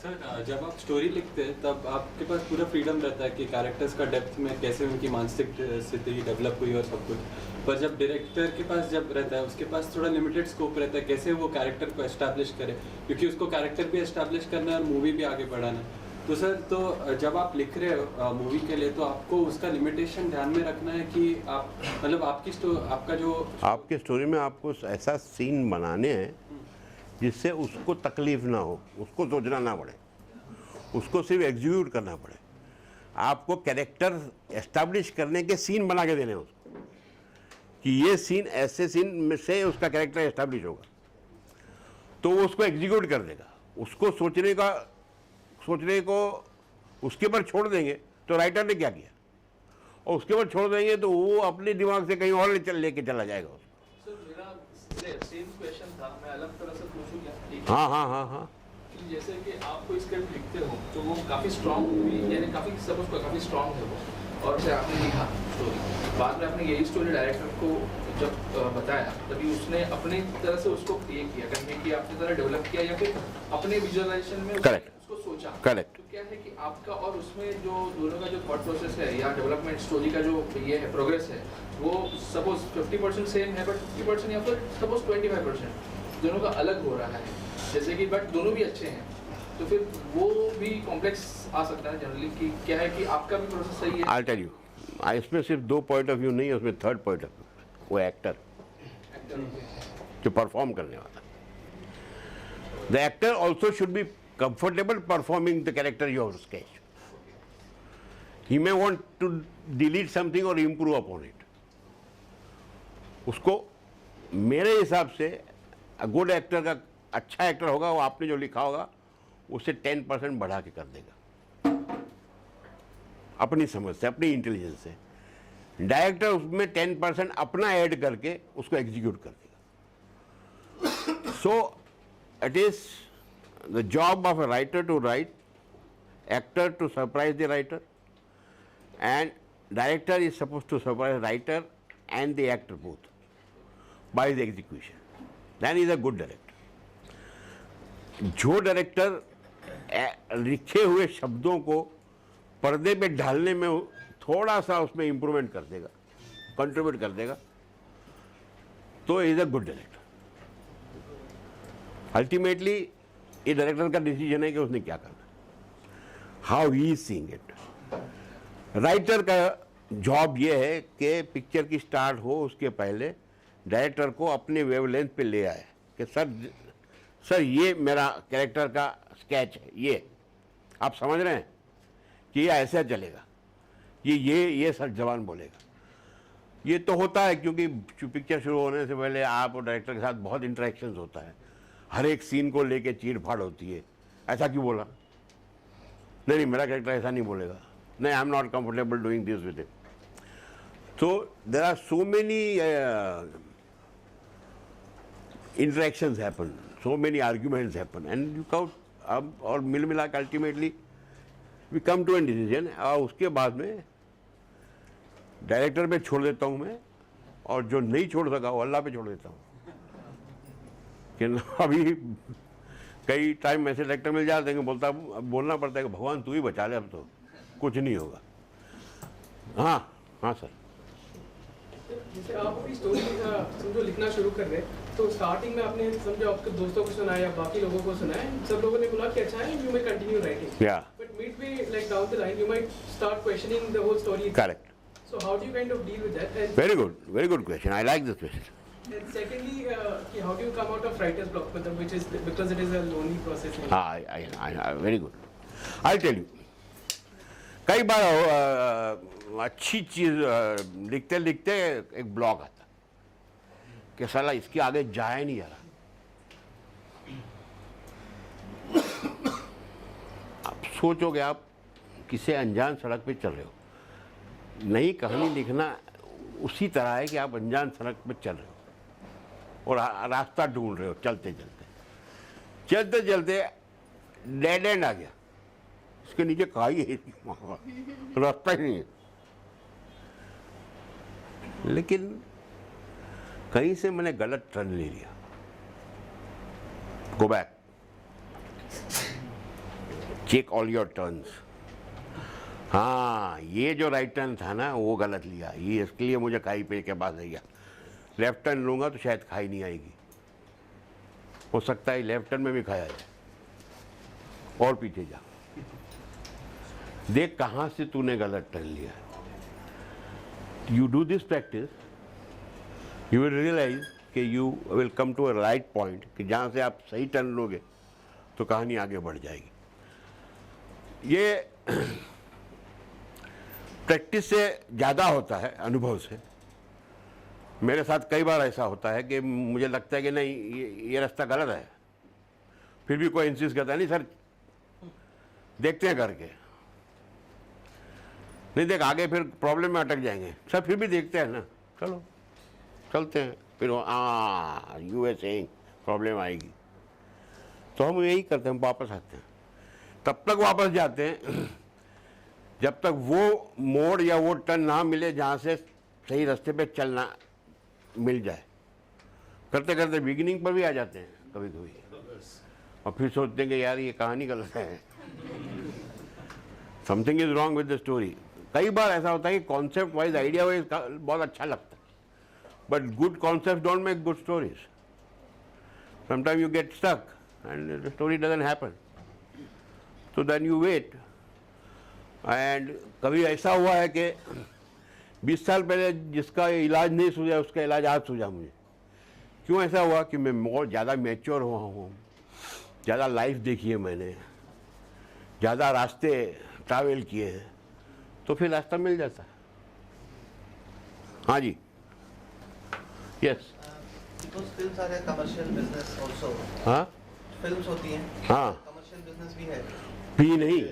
सर जब आप स्टोरी लिखते हैं तब आपके पास पूरा फ्रीडम रहता है कि कैरेक्टर्स का डेप्थ में कैसे उनकी मानसिक स्थिति डेवलप हुई और सब कुछ, पर जब डायरेक्टर के पास जब रहता है उसके पास थोड़ा लिमिटेड स्कोप रहता है कैसे वो कैरेक्टर को एस्टैब्लिश करे, क्योंकि उसको कैरेक्टर भी एस्टैब्लिश करना है और मूवी भी आगे बढ़ाना है। तो सर तो जब आप लिख रहे हो मूवी के लिए तो आपको उसका लिमिटेशन ध्यान में रखना है कि आप मतलब आपका जो आपके स्टोरी में आपको ऐसा सीन बनाने हैं जिससे उसको तकलीफ ना हो, उसको सोचना ना पड़े, उसको सिर्फ एग्जीक्यूट करना पड़े। आपको कैरेक्टर एस्टैब्लिश करने के सीन बना के देने हैं उसको, कि ये सीन ऐसे सीन में से उसका कैरेक्टर एस्टैब्लिश होगा, तो वो उसको एग्जीक्यूट कर देगा। उसको सोचने को उसके ऊपर छोड़ देंगे तो राइटर ने क्या किया, और उसके ऊपर छोड़ देंगे तो वो अपने दिमाग से कहीं और लेके चला जाएगा उसको। सर मेरा सेम क्वेश्चन था, मैं अलग तरह से पूछूं क्या? हाँ कि जैसे कि आप कोई स्क्रिप्ट लिखते हो तो वो काफ़ी स्ट्रॉन्ग मूवी यानी काफ़ी स्ट्रॉन्ग है वो, और उसे आपने लिखा स्टोरी, बाद में आपने यही स्टोरी डायरेक्टर को जब बताया तभी उसने अपनी तरह से उसको ये किया, कन्वे किया, अपनी तरह डेवलप किया, या फिर अपने विजुअलाइजेशन में उसको सोचा। करेक्ट। तो क्या है कि आपका और उसमें जो दोनों का जो थॉट प्रोसेस है या डेवलपमेंट स्टोरी का जो ये है प्रोग्रेस है, वो सपोज 50% सेम है, बट 50% या फिर सपोज 25% दोनों का अलग हो रहा है, जैसे कि बट दोनों भी अच्छे हैं, तो फिर वो भी कॉम्प्लेक्स आ सकता है जनरली कि क्या है कि आपका भी प्रोसेस सही है। आई टेल यू, इसमें सिर्फ 2 पॉइंट ऑफ व्यू नहीं है, उसमें 3rd पॉइंट ऑफ व्यू, वो एक्टर जो परफॉर्म करने वाला। The actor also should be comfortable performing the character you have sketch. He may want to delete something और इम्प्रूव अपॉन इट। उसको मेरे हिसाब से गुड एक्टर का, अच्छा एक्टर होगा वो आपने जो लिखा होगा उसे 10% बढ़ा के कर देगा अपनी समझ से, अपनी इंटेलिजेंस से। डायरेक्टर उसमें 10% अपना ऐड करके उसको एग्जीक्यूट कर देगा। So it is the job of a writer to write, actor to surprise the writer, and director is supposed to surprise writer and the actor both by the execution. Then he is a good director. जो director लिखे हुए शब्दों को पर्दे पे ढालने में थोड़ा सा उसमें इम्प्रूवमेंट कर देगा, कंट्रीब्यूट कर देगा, तो is a good director. Ultimately ये डायरेक्टर का डिसीजन है कि उसने क्या करना, how he is seeing it. Writer का जॉब ये है कि पिक्चर की स्टार्ट हो उसके पहले डायरेक्टर को अपने वेवलेंथ पे ले आए कि सर ये मेरा कैरेक्टर का स्केच है, ये आप समझ रहे हैं कि ये ऐसा चलेगा, ये सर जवान बोलेगा। ये तो होता है क्योंकि पिक्चर शुरू होने से पहले आप और डायरेक्टर के साथ बहुत इंटरेक्शंस होता है, हर एक सीन को लेके चीड़ फाड़ होती है, ऐसा क्यों बोला, नहीं मेरा कैरेक्टर ऐसा नहीं बोलेगा, नहीं I am not comfortable doing this with it. So there are so many interactions happen, so many arguments happen, and you come और मिल मिला के ultimately we come to a decision। और उसके बाद में डायरेक्टर पे छोड़ देता हूँ मैं, और जो नहीं छोड़ सका वो अल्लाह पे छोड़ देता हूँ कि अभी कई टाइम ऐसे डायरेक्टर मिल जाते हैं कि बोलना पड़ता है कि भगवान तू ही बचा ले, अब तो कुछ नहीं होगा। हाँ सर। जैसे आप अपनी स्टोरी समझो लिखना शुरू कर रहे हैं, तो स्टार्टिंग में आपने समझो आपके दोस्तों को सुनाया, बाकी लोगों को सुनाया, सब लोगों ने बोला कि अच्छा है, you may continue writing. Yeah. But midway, like down the line, you might start questioning the whole story. Correct. So how do you kind of deal with that? And Very good question. I like this question. And secondly, how do you come out of writer's block, which is because it is a lonely process? I very good. I'll tell you. कई बार अच्छी चीज लिखते लिखते एक block आता कि साला इसके आगे जाए नहीं यार। आप सोचोगे आप किसी अनजान सड़क पे चल रहे हो, नई कहानी लिखना उसी तरह है कि आप अनजान सड़क पे चल रहे हो और रास्ता ढूंढ रहे हो, चलते चलते डेड एंड आ गया, इसके नीचे खाई है, रास्ता ही नहीं है। लेकिन कहीं से मैंने गलत टर्न ले लिया, go back, check all your turns. हाँ, ये जो राइट टर्न था ना वो गलत लिया, ये इसके लिए मुझे खाई पे के पास गया। लेफ्ट टर्न लूंगा तो शायद खाई नहीं आएगी, हो सकता है लेफ्ट टर्न में भी खाया जाए, और पीछे जा, देख कहाँ से तूने गलत टर्न लिया। You do this practice, you will realize कि you will come to a right point कि जहाँ से आप सही टर्न लोगे तो कहानी आगे बढ़ जाएगी। ये प्रैक्टिस से ज़्यादा होता है, अनुभव से। मेरे साथ कई बार ऐसा होता है कि मुझे लगता है कि नहीं ये रास्ता गलत है, फिर भी कोई इंसिस्ट करता है नहीं सर देखते हैं करके, नहीं देख आगे फिर प्रॉब्लम में अटक जाएंगे, सर फिर भी देखते हैं ना, चलो चलते हैं, फिर यूएसए प्रॉब्लम आएगी, तो हम यही करते हैं, हम वापस आते हैं। तब तक वापस जाते हैं जब तक वो मोड़ या वो टर्न ना मिले जहाँ से सही रास्ते पे चलना मिल जाए। करते करते बिगिनिंग पर भी आ जाते हैं कभी कभी, और फिर सोचते हैं कि यार ये कहानी गलत है, something is wrong with the story. कई बार ऐसा होता है कि कॉन्सेप्ट वाइज, आइडिया वाइज बहुत अच्छा लगता है, but good concept don't make good stories. Sometime you get stuck and the story doesn't happen, so then you wait। And कभी ऐसा हुआ है कि 20 साल पहले जिसका इलाज नहीं सूझा उसका इलाज आज सूझा मुझे। क्यों ऐसा हुआ कि मैं बहुत ज़्यादा मैच्योर हुआ हूँ, ज़्यादा लाइफ देखी है मैंने, ज़्यादा रास्ते ट्रैवल किए हैं, तो फिर रास्ता मिल जाता है। हाँ जी, yes. Because films are a commercial business also. हाँ Films होती हैं हाँ commercial business बिजनेस भी है। भी नहीं,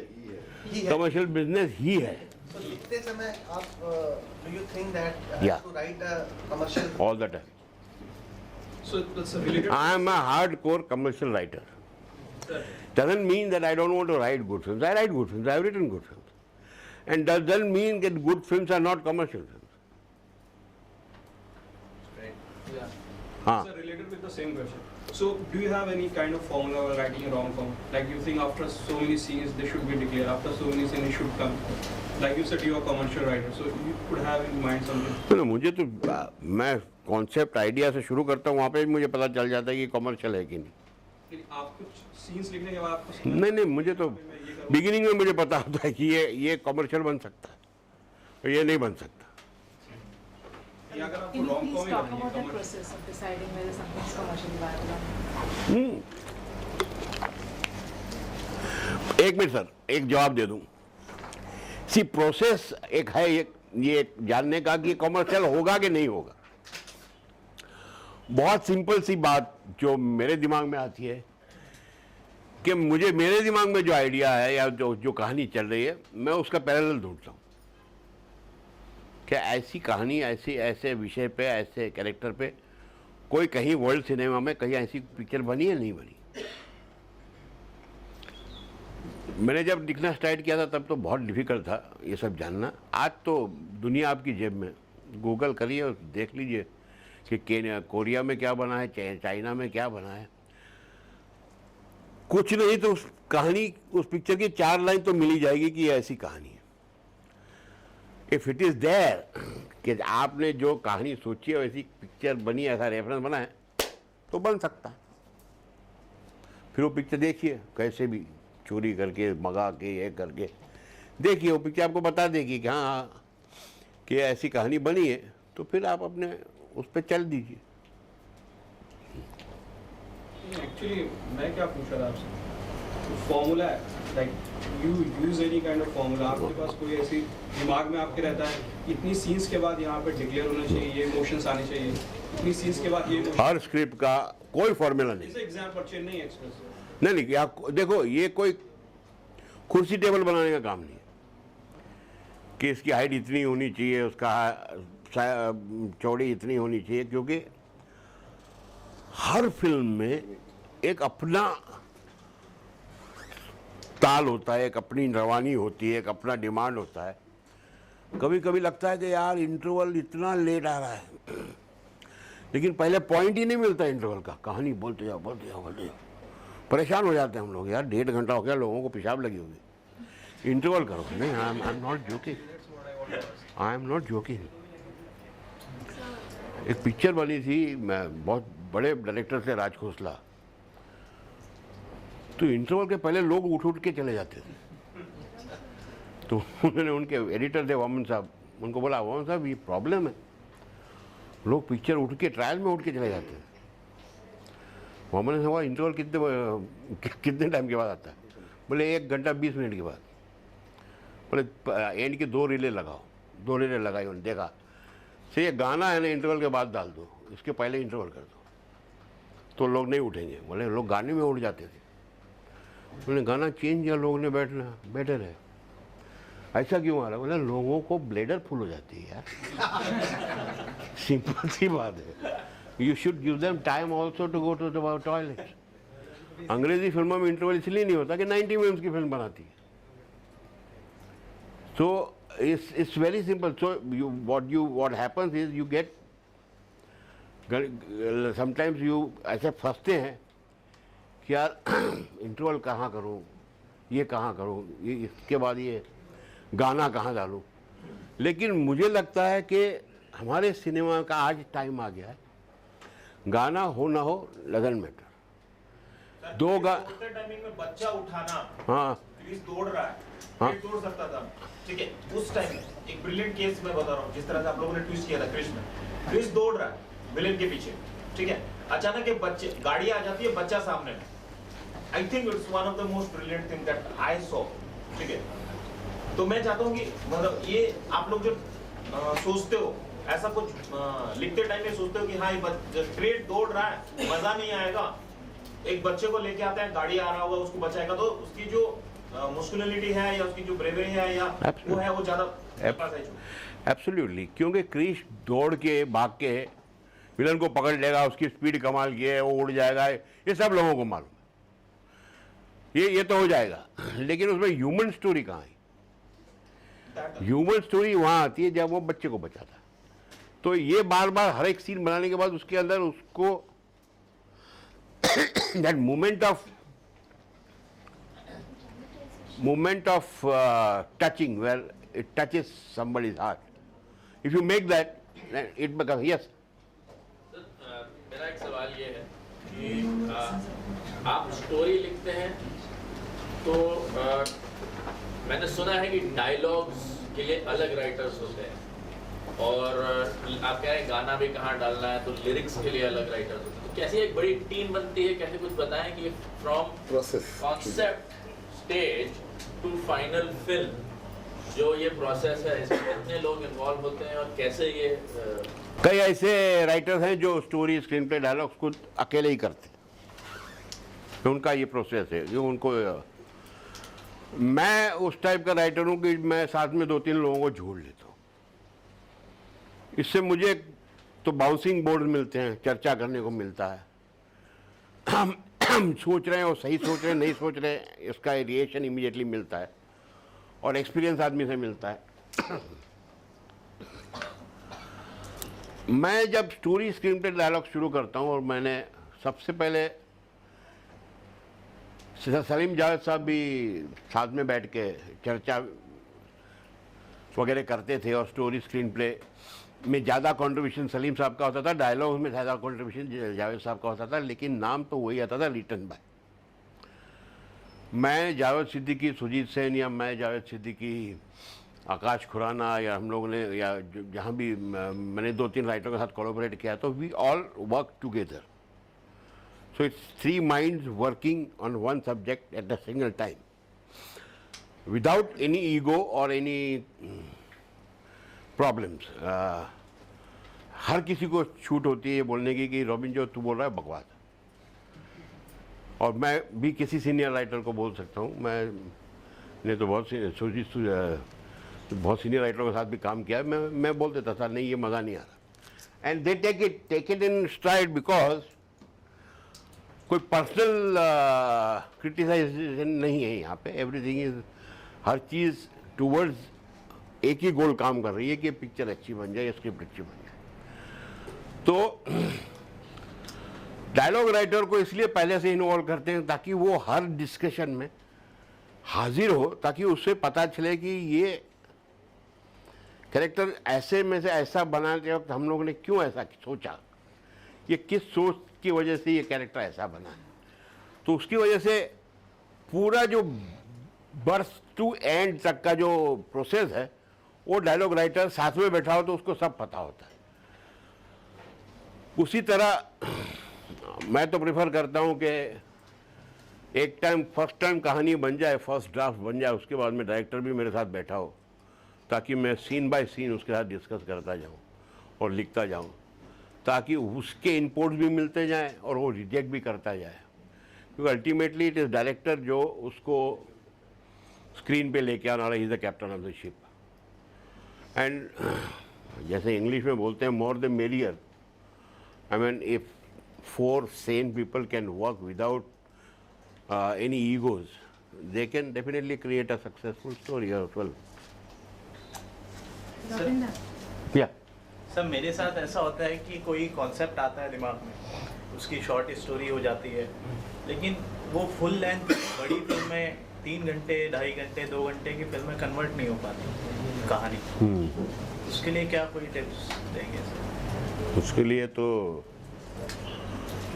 ही है। कमर्शियल बिजनेस ही है तो लिखते समय आप do you think that Yeah. To write a commercial all the time. So that's a related. I am a hardcore commercial writer. Doesn't mean that I don't want to write good films. I write good films. I have written good films. And doesn't mean that good films are not commercial films. Yeah. हाँ. Sir, related with the same question. So, do you have any kind of formula while writing a rom-com? Like you think after so many scenes they should be declared, after so many scenes it should come. Like you said, you are a commercial writer, so you could have in mind something. तो मुझे तो मैं concept idea से शुरू करता हूँ, वहाँ पे मुझे पता चल जाता है कि कमर्शियल है कि नहीं. लेकिन आप कुछ सीन्स लिखने के बाद आपको समझ नहीं नहीं, मुझे तो बिगिनिंग में मुझे पता होता है कि ये कमर्शियल बन सकता है और ये नहीं बन सकता. या अगर आपको Can you rom-com please he talk बनानी है, about that commercial. process of deciding whether something is commercially viable or not? एक मिनट सर, एक जवाब दे दूं. सी प्रोसेस एक है ये जानने का कि कमर्शियल होगा कि नहीं होगा. बहुत सिंपल सी बात जो मेरे दिमाग में आती है कि मेरे दिमाग में जो आइडिया है या जो कहानी चल रही है, मैं उसका पैरेलल ढूंढता हूँ. क्या ऐसी कहानी ऐसे विषय पे, ऐसे कैरेक्टर पे कोई कहीं वर्ल्ड सिनेमा में कहीं ऐसी पिक्चर बनी है, नहीं बनी. मैंने जब लिखना स्टार्ट किया था तब तो बहुत डिफिकल्ट था ये सब जानना. आज तो दुनिया आपकी जेब में, गूगल करिए और देख लीजिए कि कोरिया में क्या बना है, चाइना में क्या बना है. कुछ नहीं तो उस कहानी, उस पिक्चर की 4 लाइन तो मिल ही जाएगी कि ये ऐसी कहानी है. इफ इट इज देयर कि आपने जो कहानी सोची है वैसी पिक्चर बनी, ऐसा रेफरेंस बना है, तो बन सकता है. फिर वो पिक्चर देखिए, कैसे भी चोरी करके, मंगा के, ये करके देखिए, वो पिक्चर आपको बता देगी कि हाँ कि ऐसी कहानी बनी है. तो फिर आप अपने उस पर चल दीजिए. एक्चुअली मैं क्या पूछ रहा था आपसे, फॉर्मूला है, like you use any kind of formula. आपके पास कोई ऐसी दिमाग में आपके रहता है इतनी सीन्स के बाद यहाँ पे डिक्लेयर होना चाहिए, ये इमोशंस आने चाहिए, इतनी सीन्स के बाद ये हर स्क्रिप्ट का कोई फॉर्मूला नहीं. जैसे एग्जाम्पल चेन्नई एक्सप्रेस. नहीं, देखो ये कोई कुर्सी टेबल बनाने का काम नहीं है कि इसकी हाइट इतनी होनी चाहिए, उसका चौड़ी इतनी होनी चाहिए, क्योंकि हर फिल्म में एक अपना ताल होता है, एक अपनी रवानी होती है, एक अपना डिमांड होता है. कभी कभी लगता है कि यार इंटरवल इतना लेट आ रहा है, लेकिन पहले पॉइंट ही नहीं मिलता इंटरवल का. कहानी बोलते जाओ, परेशान हो जाते हैं हम लोग. यार 1.5 घंटा हो गया, लोगों को पेशाब लगी होगी, इंटरवल करो. नहीं, आई एम नॉट जोकिंग. एक पिक्चर बनी थी, मैं बहुत बड़े डायरेक्टर थे, राज खोसला. तो इंटरवल के पहले लोग उठ के चले जाते थे. तो उन्होंने, उनके एडिटर थे वामन साहब, उनको बोला, वामन साहब ये प्रॉब्लम है, लोग पिक्चर उठ के ट्रायल में उठ के चले जाते हैं. वामन ने कहा इंटरवल कितने टाइम के बाद आता है? बोले 1 घंटा 20 मिनट के बाद. बोले एंड की 2 रीलें लगाओ. 2 रीलें लगाई, उन्होंने देखा से ये गाना है ना, इंटरवल के बाद डाल दो, इसके पहले इंटरवल कर दो, तो लोग नहीं उठेंगे. बोले लोग गाने में उठ जाते थे. उन्होंने गाना चेंज किया, लोगों ने बैठे रहे. ऐसा क्यों आ रहा है? बोले लोगों को ब्लेडर फुल हो जाती है यार. सिंपल सी बात है. You should give them time also to go to the toilet. अंग्रेजी फिल्मों में इंटरवल इसलिए नहीं होता कि 90 मिनट्स की फिल्म बनाती है. तो it's very simple. So what happens is you get, sometimes you ऐसे फंसते हैं कि यार इंटरवल कहाँ करूँ, ये कहाँ करूँ, ये इसके बाद ये गाना कहाँ डालूँ. लेकिन मुझे लगता है कि हमारे सिनेमा का आज टाइम आ गया है, गाना हो ना हो डजंट मैटर. टाइमिंग में बच्चा उठाना, हाँ क्रिस दौड़ रहा है, हाँ दौड़ सकता था, ठीक है. उस टाइम में एक ब्रिलियंट केस मैं बता रहा हूँ, जिस तरह से आप लोगों ने ट्विस्ट किया था क्रिस में. क्रिस दौड़ रहा है विलेन के पीछे, ठीक है. अचानक एक बच्चे, गाड़ी आ जाती है, बच्चा सामने में. I think it's one of the most brilliant thing that I saw, ठीक है. तो मैं चाहता हूँ कि मतलब ये आप लोग जो सोचते हो, ऐसा कुछ लिखते टाइम में सोचते हो कि हाँ ये क्रिएट दौड़ रहा है, मजा नहीं आएगा, एक बच्चे को लेके आता है, गाड़ी आ रहा होगा, उसको बचाएगा, तो उसकी जो मुस्कुलिनिटी है या उसकी जो ब्रेवरी है या वो है, वो ज्यादा पास है। एब्सोल्युटली, क्योंकि क्रिश दौड़ के भाग के विलन को पकड़ लेगा, उसकी स्पीड कमाल की है, वो उड़ जाएगा, ये सब लोगों को मालूम है, ये तो हो जाएगा, लेकिन उसमें ह्यूमन स्टोरी कहाँ है? ह्यूमन स्टोरी वहाँ आती है जब वो बच्चे को बचाता है। तो ये बार बार हर एक सीन बनाने के बाद उसके अंदर उसको that moment of touching where it touches somebody's heart. If you make that, then it becomes yes. मेरा एक सवाल ये है कि आप स्टोरी लिखते हैं तो मैंने सुना है कि डायलॉग्स के लिए अलग राइटर्स होते हैं और आप कह रहे हैं गाना भी कहाँ डालना है तो लिरिक्स के लिए अलग राइटर्स होते हैं, तो कैसी एक बड़ी टीम बनती है, कैसे कुछ बताएं कि from concept stage to final film जो ये प्रोसेस है, इसमें कितने लोग इन्वॉल्व होते हैं और कैसे ये कई ऐसे राइटर्स हैं जो स्टोरी, स्क्रीन प्ले, डायलॉग्स को अकेले ही करते हैं, तो उनका ये प्रोसेस है जो उनको। मैं उस टाइप का राइटर हूँ कि मैं साथ में 2-3 लोगों को जोड़ लेता हूँ। इससे मुझे तो बाउंसिंग बोर्ड मिलते हैं, चर्चा करने को मिलता है, हम सोच रहे हैं और सही सोच रहे हैं, नहीं सोच रहे हैं, इसका रिएक्शन इमीडिएटली मिलता है और एक्सपीरियंस आदमी से मिलता है। मैं जब स्टोरी, स्क्रीन प्ले, डायलॉग शुरू करता हूँ, और मैंने सबसे पहले सलीम जावेद साहब भी साथ में बैठ के चर्चा वगैरह करते थे, और स्टोरी, स्क्रीन प्ले में ज़्यादा कंट्रीब्यूशन सलीम साहब का होता था, डायलॉग में ज़्यादा कंट्रीब्यूशन जावेद साहब का होता था, लेकिन नाम तो वही आता था, रिटन बाय। मैं, जावेद सिद्दीकी, सुजीत सेन, या मैं जावेद सिद्दीकी, आकाश खुराना, या हम लोगों ने, या जहाँ भी मैंने 2-3 राइटरों के साथ कोलैबोरेट किया, तो we all work together. So it's 3 minds working on one subject at a single time without any ego और एनी प्रॉब्लम्स। हर किसी को छूट होती है बोलने की कि रॉबिन जो तू बोल रहा है बकवास, और मैं भी किसी सीनियर राइटर को बोल सकता हूँ। मैंने तो बहुत सीनियर राइटरों के साथ भी काम किया है, मैं बोल देता था नहीं ये मज़ा नहीं आ रहा, and they take it in stride, because कोई पर्सनल क्रिटिसाइजेशन नहीं है यहाँ पे। एवरीथिंग इज, हर चीज़ टूवर्ड्स एक ही गोल काम कर रही है कि पिक्चर अच्छी बन जाए, स्क्रिप्ट अच्छी बन जाए। तो डायलॉग राइटर को इसलिए पहले से इन्वॉल्व करते हैं ताकि वो हर डिस्कशन में हाजिर हो, ताकि उससे पता चले कि ये कैरेक्टर ऐसे में से ऐसा बनाते वक्त हम लोगों ने क्यों ऐसा सोचा, ये किस सोच की वजह से ये कैरेक्टर ऐसा बना है। तो उसकी वजह से पूरा जो बर्थ टू एंड तक का जो प्रोसेस है, वो डायलॉग राइटर साथ में बैठा हो तो उसको सब पता होता है। उसी तरह मैं तो प्रेफर करता हूँ कि एक टाइम, फर्स्ट टाइम कहानी बन जाए, फर्स्ट ड्राफ्ट बन जाए, उसके बाद में डायरेक्टर भी मेरे साथ बैठा हो, ताकि मैं सीन बाय सीन उसके साथ डिस्कस करता जाऊँ और लिखता जाऊँ, ताकि उसके इनपुट्स भी मिलते जाएं और वो रिजेक्ट भी करता जाए, क्योंकि अल्टीमेटली इट इज़ डायरेक्टर जो उसको स्क्रीन पे लेके आना रहा, is the captain of the ship. And जैसे इंग्लिश में बोलते हैं, more the merrier. I mean if 4 sane people can work without any egos, they can definitely create a successful story as well. Yeah. Sir मेरे साथ ऐसा होता है कि कोई कॉन्सेप्ट आता है दिमाग में, उसकी शॉर्ट स्टोरी हो जाती है, लेकिन वो फुल लेंथ बड़ी फिल्म में 3 घंटे, 2.5 घंटे, 2 घंटे की फिल्म में कन्वर्ट नहीं हो पाती कहानी। उसके लिए क्या कोई टिप्स देंगे सर? उसके लिए तो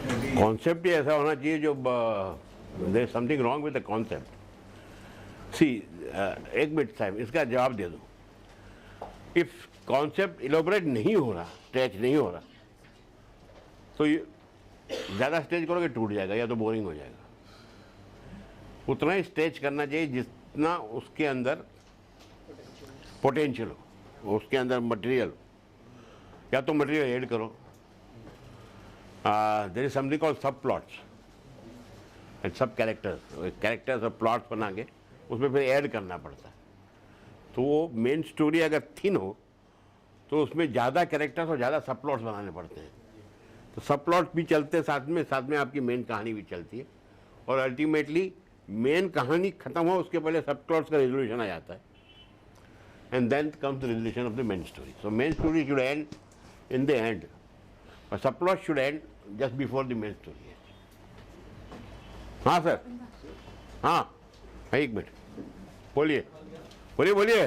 कॉन्सेप्ट ही ऐसा होना चाहिए जो, there is something wrong with the concept. See, एक मिनट साहब, इसका जवाब दे दो। इफ कॉन्सेप्ट इलोबरेट नहीं हो रहा, स्ट्रेच नहीं हो रहा, तो ज़्यादा स्ट्रेच करोगे टूट जाएगा या तो बोरिंग हो जाएगा। उतना ही स्ट्रेच करना चाहिए जितना उसके अंदर पोटेंशियल हो, उसके अंदर मटेरियल, या तो मटेरियल ऐड करो। देयर इज समथिंग कॉल्ड सब प्लॉट्स। एंड सब कैरेक्टर्स और प्लॉट्स बना के उसमें फिर ऐड करना पड़ता है। तो वो मेन स्टोरी अगर थिन हो तो उसमें ज़्यादा कैरेक्टर्स और ज़्यादा सब प्लॉट्स बनाने पड़ते हैं। तो सब प्लॉट भी चलते हैं साथ में आपकी मेन कहानी भी चलती है, और अल्टीमेटली मेन कहानी खत्म हो उसके पहले सब प्लॉट्स का रेजोल्यूशन आ जाता है, and then comes the resolution of the main story. So main story should end in the end, और subplot should end just before the main story. हाँ सर, हाँ एक मिनट, बोलिए बोलिए बोलिए।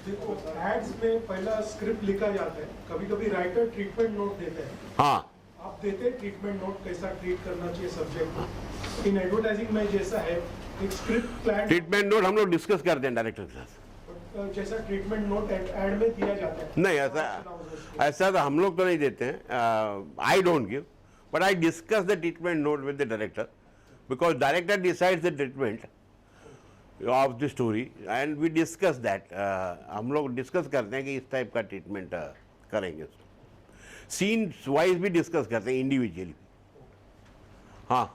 देखो एड्स में पहला स्क्रिप्ट लिखा जाता है, कभी कभी राइटर ट्रीटमेंट नोट देते हैं। हाँ, आप देते हैं ट्रीटमेंट नोट, कैसा ट्रीट करना चाहिए सब्जेक्ट। इन एडवर्टाइजिंग में जैसा है एक स्क्रिप्ट प्लान, ट्रीटमेंट नोट हम लोग डिस्कस करते हैं डायरेक्टर के साथ। जैसा ट्रीटमेंट नोट एड में दिया जाता है। नहीं, ऐसा तो हम लोग तो नहीं देते हैं। I don't give, but I discuss the treatment note with the director, because director decides the treatment of the story and we discuss that. हम लोग डिस्कस करते हैं कि इस टाइप का ट्रीटमेंट करेंगे। सीन वाइज भी डिस्कस करते हैं, इंडिविजुअली। हाँ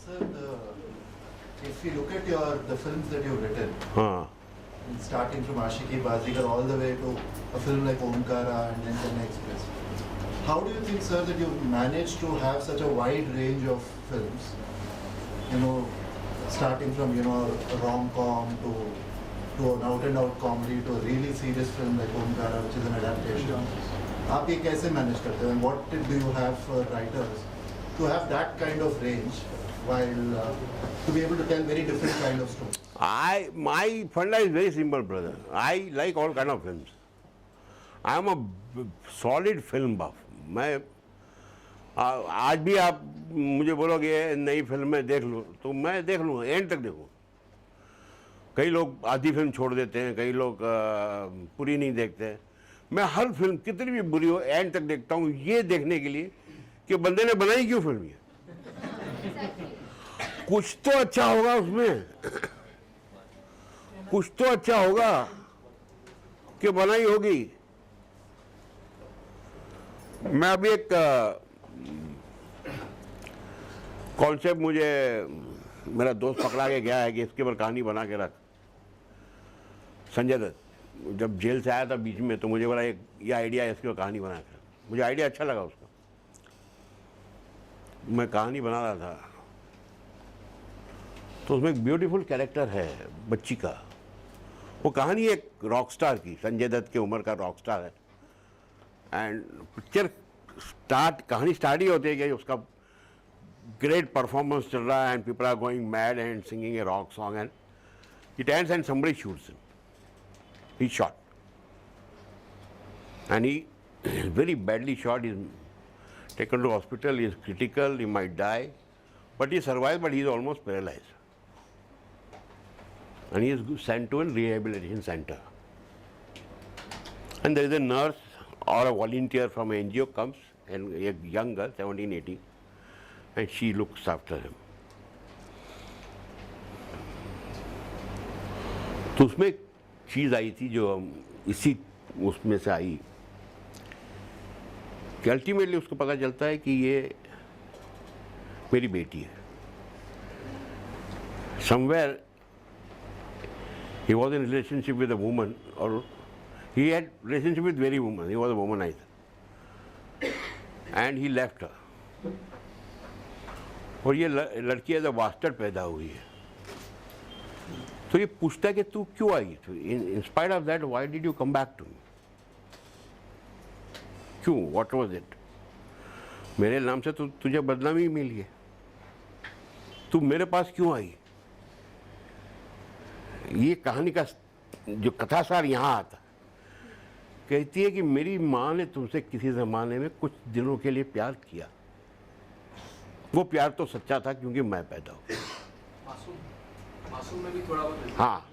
sir, if you look at the films that you've written, starting from Ashiki Bazigar all the way to a film like Omkara and then Chennai Express, how do you think, sir, that you've managed to have such a wide range of films? You know, starting from a rom-com to an out-and-out comedy to a really serious film like Omkara, which is an adaptation. आप ये कैसे manage करते हो? And what tip do you have for writers to have that kind of range while to be able to tell very different kind of stories? My funda is very simple, brother. I like all kind of films. I am a solid film buff. मैं आज भी आप मुझे बोलोगे नई फिल्में देख लो तो मैं देख लूँगा, एंड तक देखूँ। कई लोग आधी फिल्म छोड़ देते हैं, कई लोग पूरी नहीं देखते हैं। मैं हर फिल्म कितनी भी बुरी हो एंड तक देखता हूँ, ये देखने के लिए कि बंदे ने बनाई क्यों फिल्म ये, कुछ तो अच्छा होगा उसमें, कुछ तो अच्छा होगा कि बनाई होगी। मैं अभी एक कॉन्सेप्ट मुझे मेरा दोस्त पकड़ा के गया है कि इसके ऊपर कहानी बना के रख। संजय दत्त जब जेल से आया था बीच में, तो मुझे बोला ये आइडिया है, इसके ऊपर कहानी बना कर। मुझे आइडिया अच्छा लगा उसका, मैं कहानी बना रहा था तो उसमें एक ब्यूटीफुल कैरेक्टर है बच्ची का। वो कहानी एक रॉक स्टार की, संजय दत्त की उम्र का रॉक स्टार है, एंड पिक्चर कहानी स्टार्ट ही होती है कि उसका ग्रेट परफॉर्मेंस चल रहा है and people are going mad and singing a rock song and it ends and somebody shoots him. He shot and he is very badly shot. He is taken to hospital. He is critical. He might die, but he survived. But he is almost paralyzed, and he is sent to a rehabilitation center. And there is a nurse or a volunteer from an NGO comes, and a young girl, 17, 18, and she looks after him. तो उसमें एक चीज़ आई थी जो इसी उसमें से आई कि ultimately उसको पता चलता है कि ये मेरी बेटी है. Somewhere he was in relationship with a woman, or he had relationship with very woman. He was a womanizer, and he left her. और ये लड़की एज अ बास्टर्ड पैदा हुई है. तो ये पूछता है कि तू क्यों आई, in spite of that why did you come back to me, क्यों, व्हाट वाज इट, मेरे नाम से तुझे बदनामी मिली है, तू मेरे पास क्यों आई. ये कहानी का जो कथासार यहाँ आता, कहती है कि मेरी माँ ने तुमसे किसी ज़माने में कुछ दिनों के लिए प्यार किया. वो प्यार तो सच्चा था क्योंकि मैं पैदा हुआ. मासूम में भी थोड़ा बहुत. हाँ,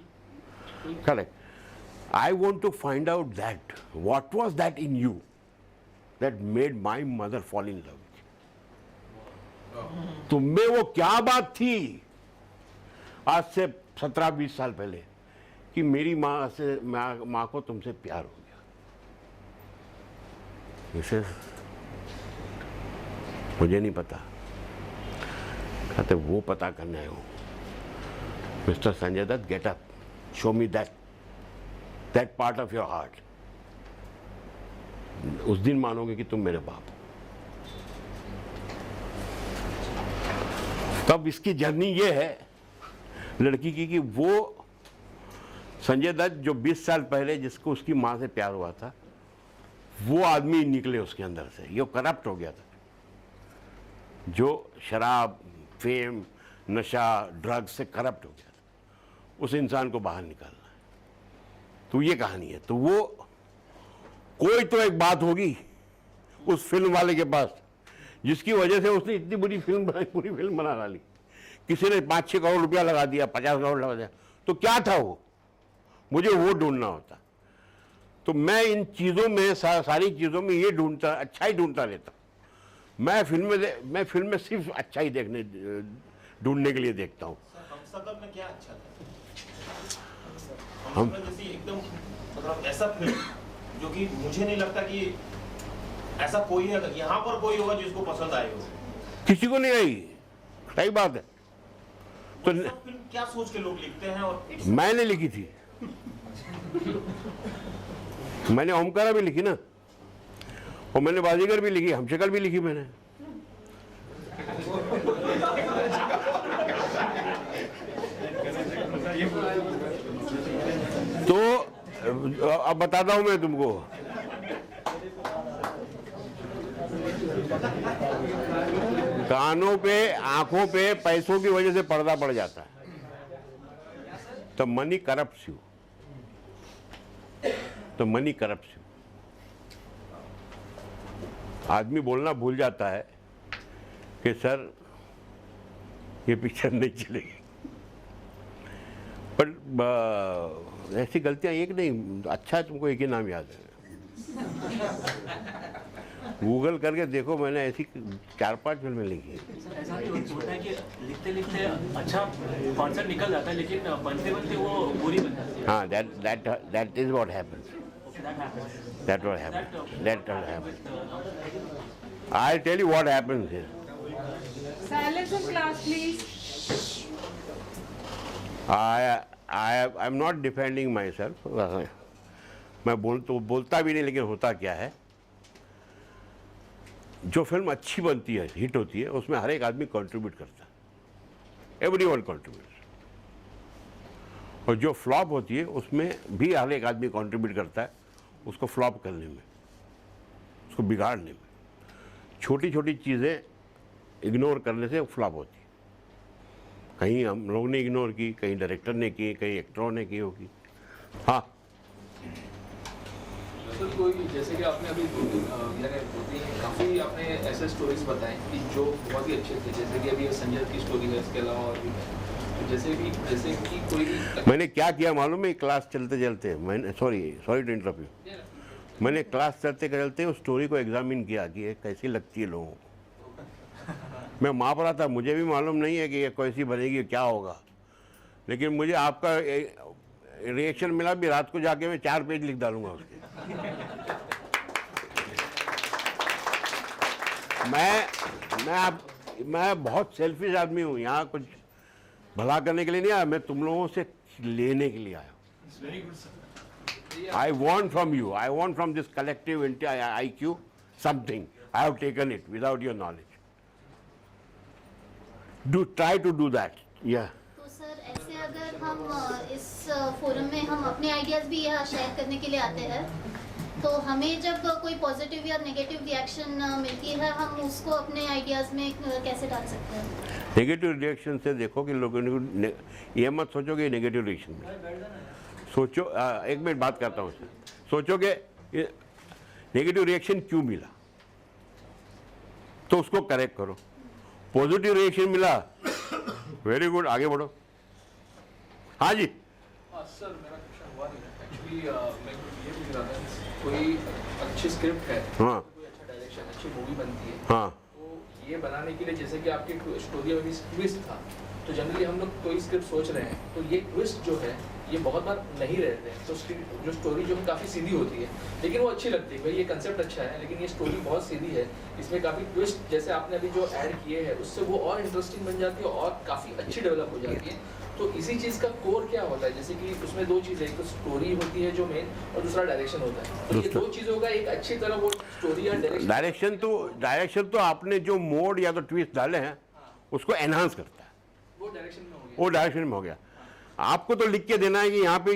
correct. I want to find out that what was that in you that made my mother fall in love. तुम में वो क्या बात थी आज से 17-20 साल पहले कि मेरी माँ को तुमसे प्यार हो गया. इसे मुझे नहीं पता. कहते वो पता करने आए हो। Mister Sanjay Dutt, get up, show me that part of your heart. उस दिन मानोगे कि तुम मेरे बाप हो। तब इसकी जर्नी ये है लड़की की कि वो संजय दत्त जो 20 साल पहले जिसको उसकी माँ से प्यार हुआ था, वो आदमी निकले उसके अंदर से। ये करप्ट हो गया था, जो शराब, फेम, नशा, ड्रग्स से करप्ट हो गया था। उस इंसान को बाहर निकालना है। तो ये कहानी है। तो वो कोई तो एक बात होगी उस फिल्म वाले के पास जिसकी वजह से उसने इतनी बुरी फिल्म बनाई, पूरी फिल्म बना डाली। किसी ने 5-6 करोड़ रुपया लगा दिया, 50 करोड़ लगा दिया, तो क्या था वो? मुझे वो ढूंढना होता। तो मैं इन चीज़ों में सारी चीज़ों में ये ढूंढता, अच्छा ही ढूंढता रहता। मैं फिल्म में सिर्फ अच्छा ही ढूंढने के लिए देखता हूँ। हम सफर में क्या अच्छा था? हम जैसी एकदम मतलब ऐसा फिल्म जो कि मुझे नहीं लगता कि ऐसा कोई है यहाँ पर कोई होगा जिसको पसंद आए हो। किसी को नहीं आई, सही बात है। तो फिल्म क्या सोच के लोग लिखते हैं? और मैंने लिखी थी, मैंने ओमकारा भी लिखी ना, और मैंने बाजीगर भी लिखी, हमशक्ल भी लिखी मैंने। तो अब बताता हूं मैं तुमको। कानों पे, आंखों पे पैसों की वजह से पर्दा पड़ जाता है, तो मनी करप्ट्स यू, तो मनी करप्ट्स यू। आदमी बोलना भूल जाता है कि सर ये पिक्चर नहीं चलेगी। पर ऐसी गलतियां एक नहीं, अच्छा है तुमको एक ही नाम याद है। गूगल करके देखो, मैंने ऐसी 4-5 फिल्में लिखी हैं। ऐसा होता है कि लिखते लिखते अच्छा कॉन्सेप्ट निकल जाता है, लेकिन बनते बनते वो बुरी बन जाती है। हाँ, that is what happens. That what happens. I'll tell you what happens here. Silence in class, please. I'm not defending myself. मैं बोलता भी नहीं, लेकिन होता क्या है, जो फिल्म अच्छी बनती है, हिट होती है, उसमें हर एक आदमी कंट्रीब्यूट करता है। Everyone contributes. और जो फ्लॉप होती है उसमें भी हर एक आदमी कंट्रीब्यूट करता है उसको फ्लॉप करने में, उसको बिगाड़ने में। छोटी छोटी चीज़ें इग्नोर करने से फ्लॉप होती है। कहीं हम लोग ने इग्नोर की, कहीं डायरेक्टर ने की, कहीं एक्टरों ने की होगी। हाँ सर, कोई जैसे कि आपने अभी काफ़ी आपने ऐसे स्टोरीज बताए कि जो बहुत ही अच्छे थे, जैसे कि अभी संजय की स्टोरी है, इसके अलावा और भी जैसे कि कोई मैंने क्या किया मालूम है? क्लास चलते चलते मैंने सॉरी टू इंटरप्ट यू, मैंने क्लास चलते चलते उस स्टोरी को एग्जामिन किया कि ये कैसी लगती है लोगों को। मैं माप रहा था, मुझे भी मालूम नहीं है कि ये कैसी बनेगी, क्या होगा, लेकिन मुझे आपका रिएक्शन मिला भी। रात को जाके मैं 4 पेज लिख डालूंगा उसके। मैं बहुत सेल्फिश आदमी हूँ, यहाँ कुछ भला करने के लिए नहीं आया, मैं तुम लोगों से लेने के लिए आया हूँ। I want from you, I want from this collective IQ something. I have taken it without your knowledge. Try to do that. Yeah. तो सर ऐसे अगर हम इस फोरम में हम अपने आइडियाज भी यहाँ शेयर करने के लिए आते हैं, तो हमें जब कोई पॉजिटिव या नेगेटिव रिएक्शन मिलती है, हम उसको अपने आइडियाज में कैसे डाल सकते हैं? नेगेटिव रिएक्शन से देखो कि लोगों ने ये मत सोचो कि नेगेटिव रिएक्शन में सोचो। एक मिनट बात करता हूँ। सोचो कि नेगेटिव रिएक्शन क्यों मिला, तो उसको करेक्ट करो। पॉजिटिव रिएक्शन मिला, वेरी गुड, आगे बढ़ो। हाँ जी सर, मेरा क्वेश्चन हुआ नहीं एक्चुअली। मैं ये पूछ रहा था, कोई अच्छी स्क्रिप्ट है, हाँ, कोई अच्छा डायरेक्शन, अच्छी मूवी बनती है, हाँ, तो ये बनाने के लिए जैसे कि आपकी स्टोरी में भी ट्विस्ट था, तो जनरली हम लोग कोई स्क्रिप्ट सोच रहे हैं तो ये ट्विस्ट जो है ये बहुत बार नहीं रहते हैं, तो जो स्टोरी जो है काफ़ी सीधी होती है, लेकिन वो अच्छी लगती है। भाई ये कंसेप्ट अच्छा है लेकिन ये स्टोरी बहुत सीधी है, इसमें काफ़ी ट्विस्ट जैसे आपने अभी जो ऐड किए हैं उससे वो और इंटरेस्टिंग बन जाती है और काफ़ी अच्छी डेवलप हो जाती है। तो इसी चीज़ का कोर क्या होता है, जैसे कि उसमें दो चीज़ें, एक तो स्टोरी होती है जो मेन और दूसरा डायरेक्शन होता है। तो ये दो चीज़ों का एक अच्छी तरह वो स्टोरी या डायरेक्शन तो आपने जो मोड या तो ट्विस्ट डाले हैं उसको एनहांस करता है, वो डायरेक्शन में हो गया। वो डायरेक्शन में हो गया। आपको तो लिख के देना है कि यहाँ पे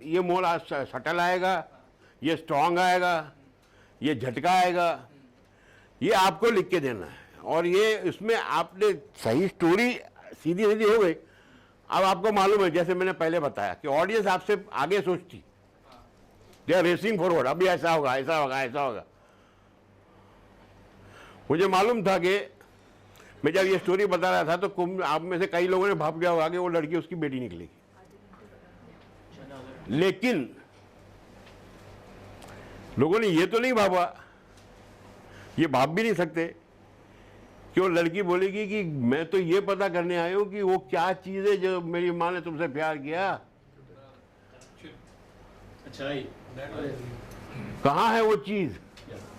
ये मोड सटल आएगा, ये स्ट्रॉन्ग आएगा, ये झटका आएगा, ये आपको लिख के देना है। और ये इसमें आपने सही स्टोरी सीधी सीधी हो गई। अब आपको मालूम है, जैसे मैंने पहले बताया कि ऑडियंस आपसे आगे सोचती, दे आर रेसिंग फॉरवर्ड, अभी ऐसा होगा, ऐसा होगा, ऐसा होगा। मुझे मालूम था कि मैं जब ये स्टोरी बता रहा था तो आप में से कई लोगों ने भाप गया होगा कि वो लड़की उसकी बेटी निकलेगी, लेकिन लोगों ने ये तो नहीं भापा, ये भाप भी नहीं सकते कि वो लड़की बोलेगी कि मैं तो ये पता करने आया हूं कि वो क्या चीज है जो मेरी माँ ने तुमसे प्यार किया। कहाँ है वो चीज?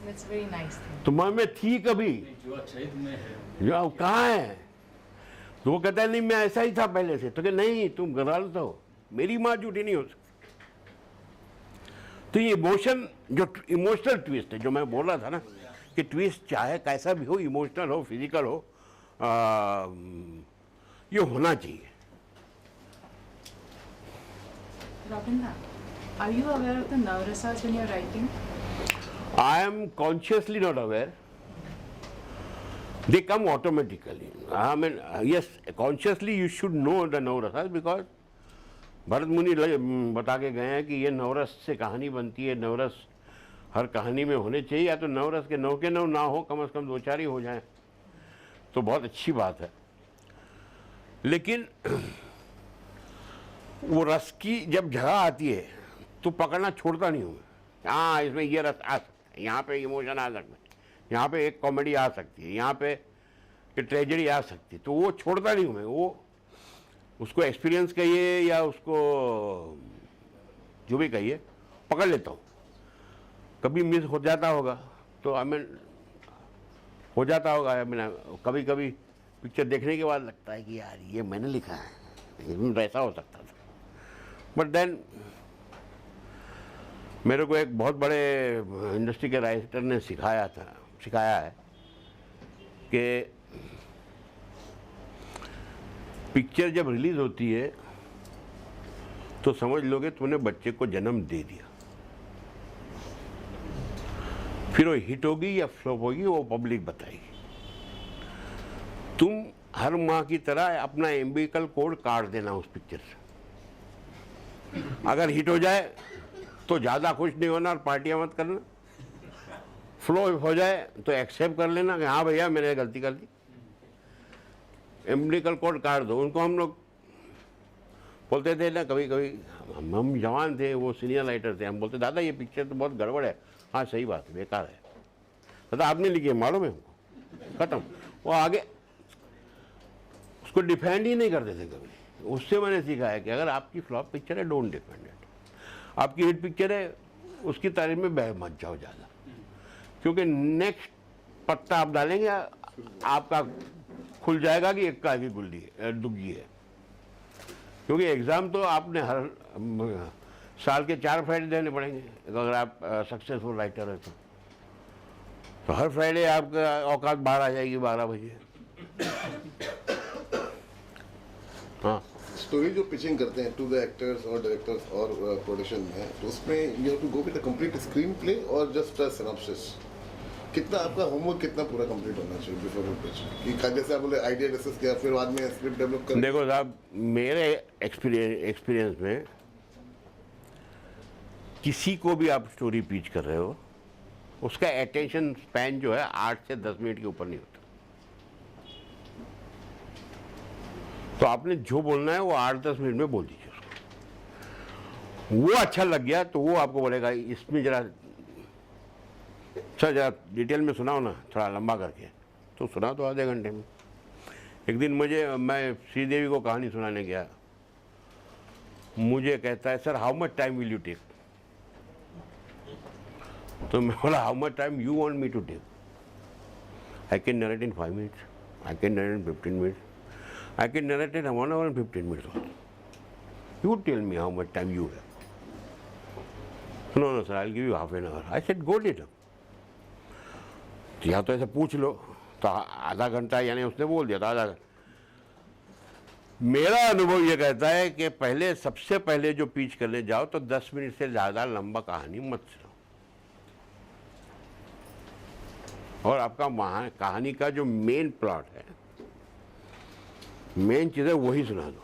That's very nice thing. तुम्हारे में थी कभी? जो अच्छाई तुम्हें है जो कहाँ है? तो वो कहता है नहीं मैं ऐसा ही था पहले से। तो कि नहीं तुम गलत हो, मेरी माँ झूठी नहीं हो सकती। तो ये इमोशन, जो इमोशनल ट्विस्ट है, जो मैं बोल रहा था ना कि ट्विस्ट चाहे कैसा भी हो, इमोशनल हो, फिजिकल हो, ये होना चाहिए। Robinda, are you aware of the navrasas when you're writing? I am consciously not aware. They come automatically. I mean, yes, consciously you should know the navrasas because Bharat मुनि बता के गए हैं कि ये नवरस से कहानी बनती है, नवरस हर कहानी में होने चाहिए, या तो नवरस के 9 के 9 ना हो, कम से कम 2-4 ही हो जाएं तो बहुत अच्छी बात है। लेकिन वो रस की जब जगह आती है तो पकड़ना छोड़ता नहीं हूँ। हाँ, इसमें ये रस आ सकता है, यहाँ पे इमोशन आ सकता है, यहाँ पे एक कॉमेडी आ सकती है, यहाँ पे ट्रेजेडी आ सकती है, तो वो छोड़ता नहीं हूँ मैं। वो उसको एक्सपीरियंस कहिए या उसको जो भी कहिए, पकड़ लेता हूँ। कभी मिस हो जाता होगा तो आई मीन हो जाता होगा, आई मीन कभी कभी पिक्चर देखने के बाद लगता है कि यार ये मैंने लिखा है, इसमें तो ऐसा हो सकता था। बट देन मेरे को एक बहुत बड़े इंडस्ट्री के राइटर ने सिखाया है कि पिक्चर जब रिलीज होती है तो समझ लोगे तुमने बच्चे को जन्म दे दिया। फिर वो हिट होगी या फ्लॉप होगी वो पब्लिक बताएगी। तुम हर माँ की तरह अपना एम्बिकल कोड काट देना उस पिक्चर से। अगर हिट हो जाए तो ज़्यादा खुश नहीं होना और पार्टियां मत करना। फ्लॉप हो जाए तो एक्सेप्ट कर लेना कि हाँ भैया मैंने गलती कर दी। एम्बिकल कोड काट दो। उनको हम लोग बोलते थे ना, कभी कभी हम जवान थे, वो सीनियर राइटर थे, हम बोलते दादा ये पिक्चर तो बहुत गड़बड़ है। हाँ सही बात है, बेकार है। दादा आपने लिखी है, मालूम है हमको, खत्म। वो आगे उसको डिफेंड ही नहीं करते थे कभी। उससे मैंने सीखा है कि अगर आपकी फ्लॉप पिक्चर है डोंट डिफेंड इट। आपकी हिट पिक्चर है उसकी तारीफ में बह मत जाओ ज़्यादा, क्योंकि नेक्स्ट पत्ता आप डालेंगे आपका खुल जाएगा कि एक का की गुल्ली दुग्गी है। क्योंकि एग्ज़ाम तो आपने हर साल के 4 फ्राइडे देने पड़ेंगे अगर आप सक्सेसफुल राइटर है तो हर फ्राइडे आपका औकात बाहर आ जाएगी 12 बजे। हाँ, स्टोरी जो पिचिंग करते हैं टू द एक्टर्स और डायरेक्टर्स और प्रोडक्शन में, तो उसमें you have to go with a complete screenplay और जस्ट अ सिनॉप्सिस। कितना आपका होमवर्क कितना पूरा कंप्लीट होना चाहिए बिफोर यू पिच? कि जैसे आप बोले आइडिया डिस्कस किया फिर बाद में स्क्रिप्ट डेवलप कर। देखो साहब, मेरे एक्सपीरियंस में किसी को भी आप स्टोरी पिच कर रहे हो उसका अटेंशन स्पैन जो है 8 से 10 मिनट के ऊपर नहीं होता। तो आपने जो बोलना है वो 8-10 मिनट में बोल दीजिए उसको। वो अच्छा लग गया तो वो आपको बोलेगा इसमें जरा सर जरा डिटेल में सुनाओ ना, थोड़ा लंबा करके। तो सुना दो आधे घंटे में। एक दिन मैं श्रीदेवी को कहानी सुनाने गया, मुझे कहता है sir how much time will you take, तो मैं बोला how much time you want me to take, I can narrate in 5 minutes, I can narrate in 15 minutes, I can narrate in 1 hour and 15 minutes also. You tell me how much time you have. No sir, I'll give you half an hour. I said go it. या तो ऐसे पूछ लो, तो आधा घंटा, यानी उसने बोल दिया था आधा घंटा. मेरा अनुभव ये कहता है कि सबसे पहले जो पिच करने जाओ तो 10 मिनट से ज़्यादा लंबा कहानी मत सुनाओ, और आपका कहानी का जो मेन प्लॉट है, मेन चीज़ है, वही सुना दो.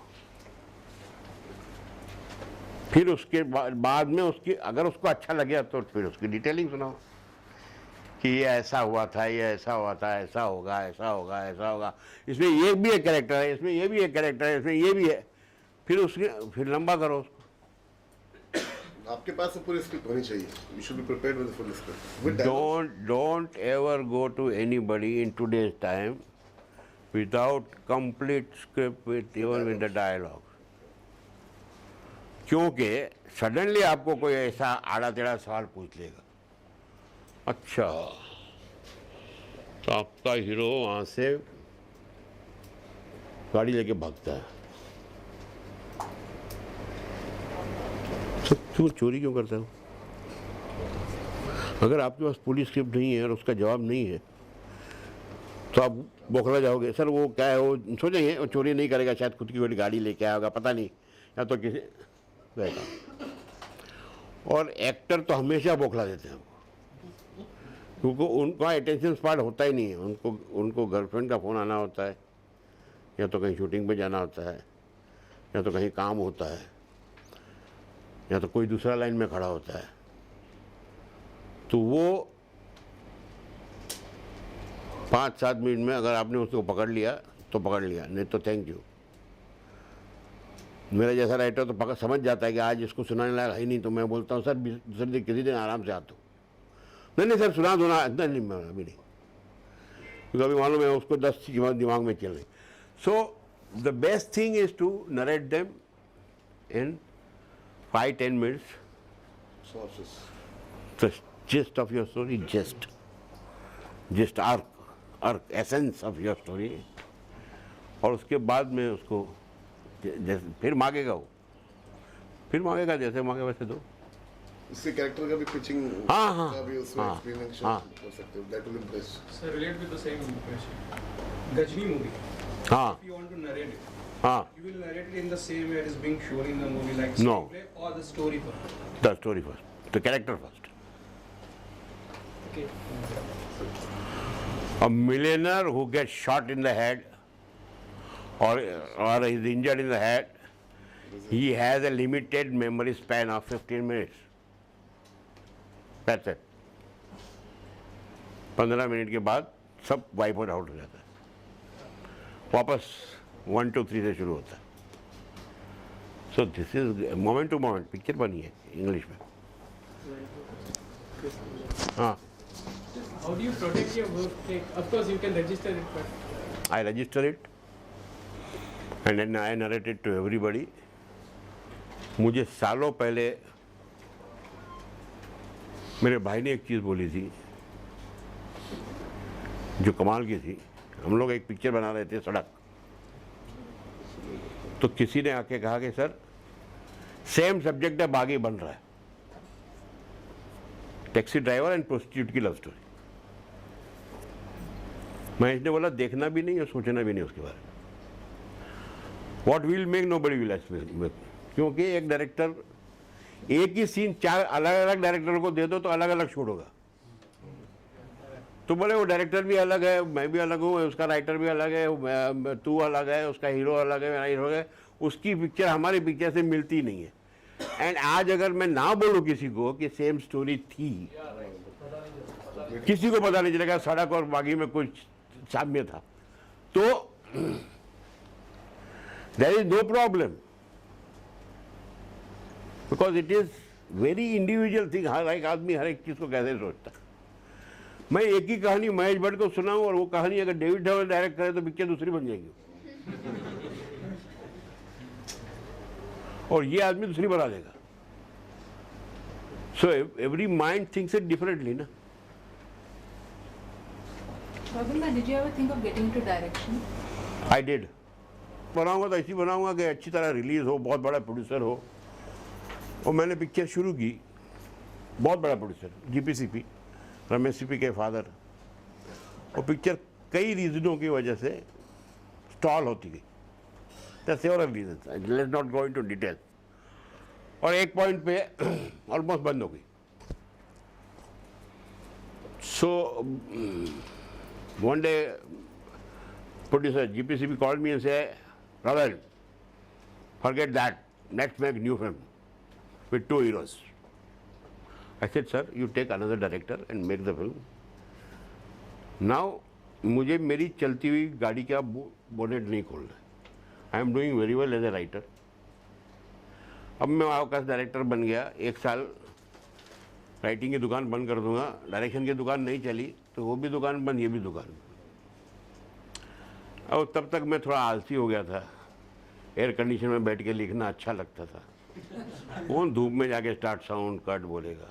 फिर उसके बाद में उसकी अगर उसको अच्छा लगे तो फिर उसकी डिटेलिंग सुनाओ कि ये ऐसा हुआ था, ये ऐसा हुआ था, ऐसा होगा, ऐसा होगा, ऐसा होगा, इसमें ये भी एक कैरेक्टर है, इसमें ये भी एक कैरेक्टर है, इसमें ये भी है, फिर लंबा करो उसको. आपके पास पूरी स्क्रिप्ट होनी चाहिए. You should be prepared with the full script. Don't ever go to anybody in today's time without complete script even with the dialogue. क्योंकि सडनली आपको कोई ऐसा आड़ा टेढ़ा सवाल पूछ लेगा, अच्छा तो आपका हीरो वहाँ से गाड़ी लेके भागता है, तो क्यों चोरी क्यों करता है? अगर आपके पास पूरी स्क्रिप्ट नहीं है और उसका जवाब नहीं है तो आप बौखला जाओगे. सर वो क्या है, वो सोचेंगे वो चोरी नहीं करेगा, शायद खुद की कोई गाड़ी लेके आया होगा, पता नहीं, या तो किसी वैसा. और एक्टर तो हमेशा बौखला देते हैं, क्योंकि उनका अटेंशन स्पान होता ही नहीं है. उनको गर्लफ्रेंड का फ़ोन आना होता है, या तो कहीं शूटिंग पे जाना होता है, या तो कहीं काम होता है, या तो कोई दूसरा लाइन में खड़ा होता है. तो वो 5-7 मिनट में अगर आपने उसको पकड़ लिया तो पकड़ लिया, नहीं तो थैंक यू. मेरा जैसा राइटर तो समझ जाता है कि आज इसको सुनाने लायक है नहीं, तो मैं बोलता हूँ सर दूसरे दिन किसी दिन आराम से आता हूँ. नहीं सर सुना नहीं, मैं अभी नहीं, क्योंकि अभी मालूम है उसको 10 चीज़ें दिमाग में चल रही. So the best thing is to narrate them in 5-10 minutes. The gist of your story, just arc, essence of your story. और उसके बाद में उसको जैसे फिर मांगेगा जैसे मांगे वैसे दो. उसके कैरेक्टर का भी पिचिंग, का भी उसमें एक्सप्लेनेशन कर सकते हो. That will impress. Sir relate with the same question. Ghajini movie, हाँ, if you want to narrate it, हाँ, you will narrate it in the same way it is being shown in the movie, like No. screenplay or the story first. the story first, the character first. Okay. A millionaire who gets shot in the head or is injured in the head, he has a limited memory span of 15 minutes. That's it. 15 minute के बाद सब wipe out हो जाता है, वापस 1, 2, 3 से शुरू होता है. So this is moment to moment picture बनी है इंग्लिश में. हाँ. How do you protect your work? Like, of course you can register it, but I register it and then I narrate it to everybody. मुझे सालों पहले मेरे भाई ने एक चीज़ बोली थी जो कमाल की थी. हम लोग एक पिक्चर बना रहे थे सड़क, तो किसी ने आके कहा कि सर सेम सब्जेक्ट है, बागी बन रहा है, टैक्सी ड्राइवर एंड प्रोस्टिट्यूट की लव स्टोरी. मैं इसने बोला देखना भी नहीं और सोचना भी नहीं उसके बारे में. What will make nobody will explain, क्योंकि एक डायरेक्टर एक ही सीन 4 अलग अलग डायरेक्टर को दे दो तो अलग अलग शूट होगा. तो बोले वो डायरेक्टर भी अलग है, मैं भी अलग हूँ, उसका राइटर भी अलग है, तू अलग है, उसका हीरो अलग है, मेरा हीरो है, उसकी पिक्चर हमारी पिक्चर से मिलती नहीं है. एंड आज अगर मैं ना बोलूँ किसी को कि सेम स्टोरी थी, किसी को पता नहीं चलेगा सड़क और बागी में कुछ साम्य था, तो there is no problem, because it is very individual thing. हर एक आदमी हर एक चीज़ को कैसे सोचता है. मैं एक ही कहानी महेश भट्ट को सुनाऊं और वो कहानी अगर डेविड धवन डायरेक्ट करे तो पिक्चर दूसरी बन जाएगी. और ये आदमी दूसरी बना देगा. So every mind thinks it differently, ना. Ravindra, did you ever think of getting into direction? I did. बनाऊंगा तो ऐसी बनाऊंगा कि अच्छी तरह रिलीज हो, बहुत बड़ा प्रोड्यूसर हो. और मैंने पिक्चर शुरू की, बहुत बड़ा प्रोड्यूसर, जीपीसीपी, रमेश सीपी के फादर. और पिक्चर कई रीजनों की वजह से स्टॉल होती गई. There are several reasons. Let's not go into detail. और एक पॉइंट पे ऑलमोस्ट बंद हो गई. So one day, producer GPCB called me and said, "Ravel, forget that. Let's make new film with 2 heroes." I said, "Sir, you take another director and make the film." Now, मुझे मेरी चलती हुई गाड़ी का bonnet नहीं खोलना. I am doing very well as a writer. अब मैं आकाश डायरेक्टर बन गया. 1 साल राइटिंग की दुकान बंद कर दूंगा. डायरेक्शन की दुकान नहीं चली तो वो भी दुकान बंद, ये भी दुकान. और तब तक मैं थोड़ा आलसी हो गया था. एयर कंडीशन में बैठ के लिखना अच्छा लगता था. कौन धूप में जाके स्टार्ट साउंड कट बोलेगा.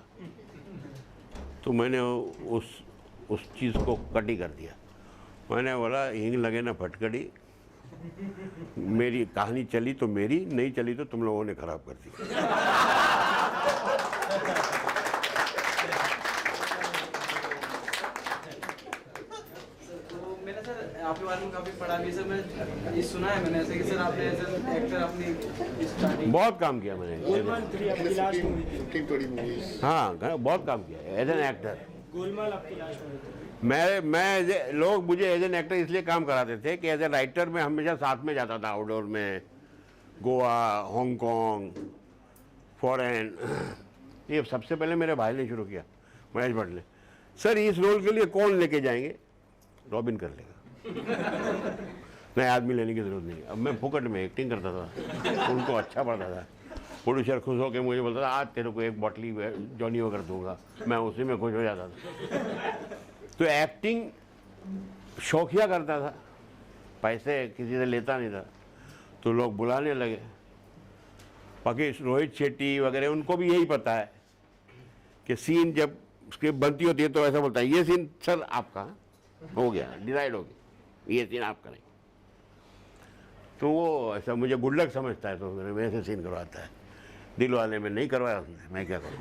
तो मैंने उस चीज़ को कट ही कर दिया. मैंने बोला हिंग लगे ना फटकड़ी. मेरी कहानी चली तो मेरी, नहीं चली तो तुम लोगों ने खराब कर दी. तो मैंने सर आपके बारे में काफ़ी पढ़ा भी सर. मैं ये सुना है मैंने ऐसे कि सर आपने एज एन एक्टर अपनी स्टार्टिंग बहुत काम किया मैंने. गोलमाल 3 आपकी लास्ट मूवी. हाँ, बहुत काम किया एज एन एक्टर. गोलमाल आपकी लास्ट मूवी. मैं लोग मुझे एज एन एक्टर इसलिए काम कराते थे कि एज ए राइटर मैं हमेशा साथ में जाता था आउटडोर में. Goa, Hong Kong, foreign. ये सबसे पहले मेरे भाई ने शुरू किया, महेश भट्ट ने. सर इस रोल के लिए कौन लेके जाएंगे? रॉबिन कर लेगा. नए आदमी लेने की ज़रूरत नहीं. अब मैं फुकट में एक्टिंग करता था, उनको अच्छा पड़ता था. प्रोड्यूसर खुश होकर मुझे बोलता था आज तेरे को एक बॉटली जॉनी वॉकर दूंगा. मैं उसी में खुश हो जाता था. तो एक्टिंग शौकिया करता था, पैसे किसी से लेता नहीं था. तो लोग बुलाने लगे. बाकी रोहित शेट्टी वगैरह उनको भी यही पता है कि सीन जब स्क्रिप्ट बनती होती है तो ऐसा बोलता है ये सीन सर आपका हो गया, डिसाइड हो गया, ये सीन आप करें. तो वो ऐसा मुझे गुड लक समझता है तो मेरे से सीन करवाता है. दिल वाले में नहीं करवाया उसने, मैं क्या करूँ.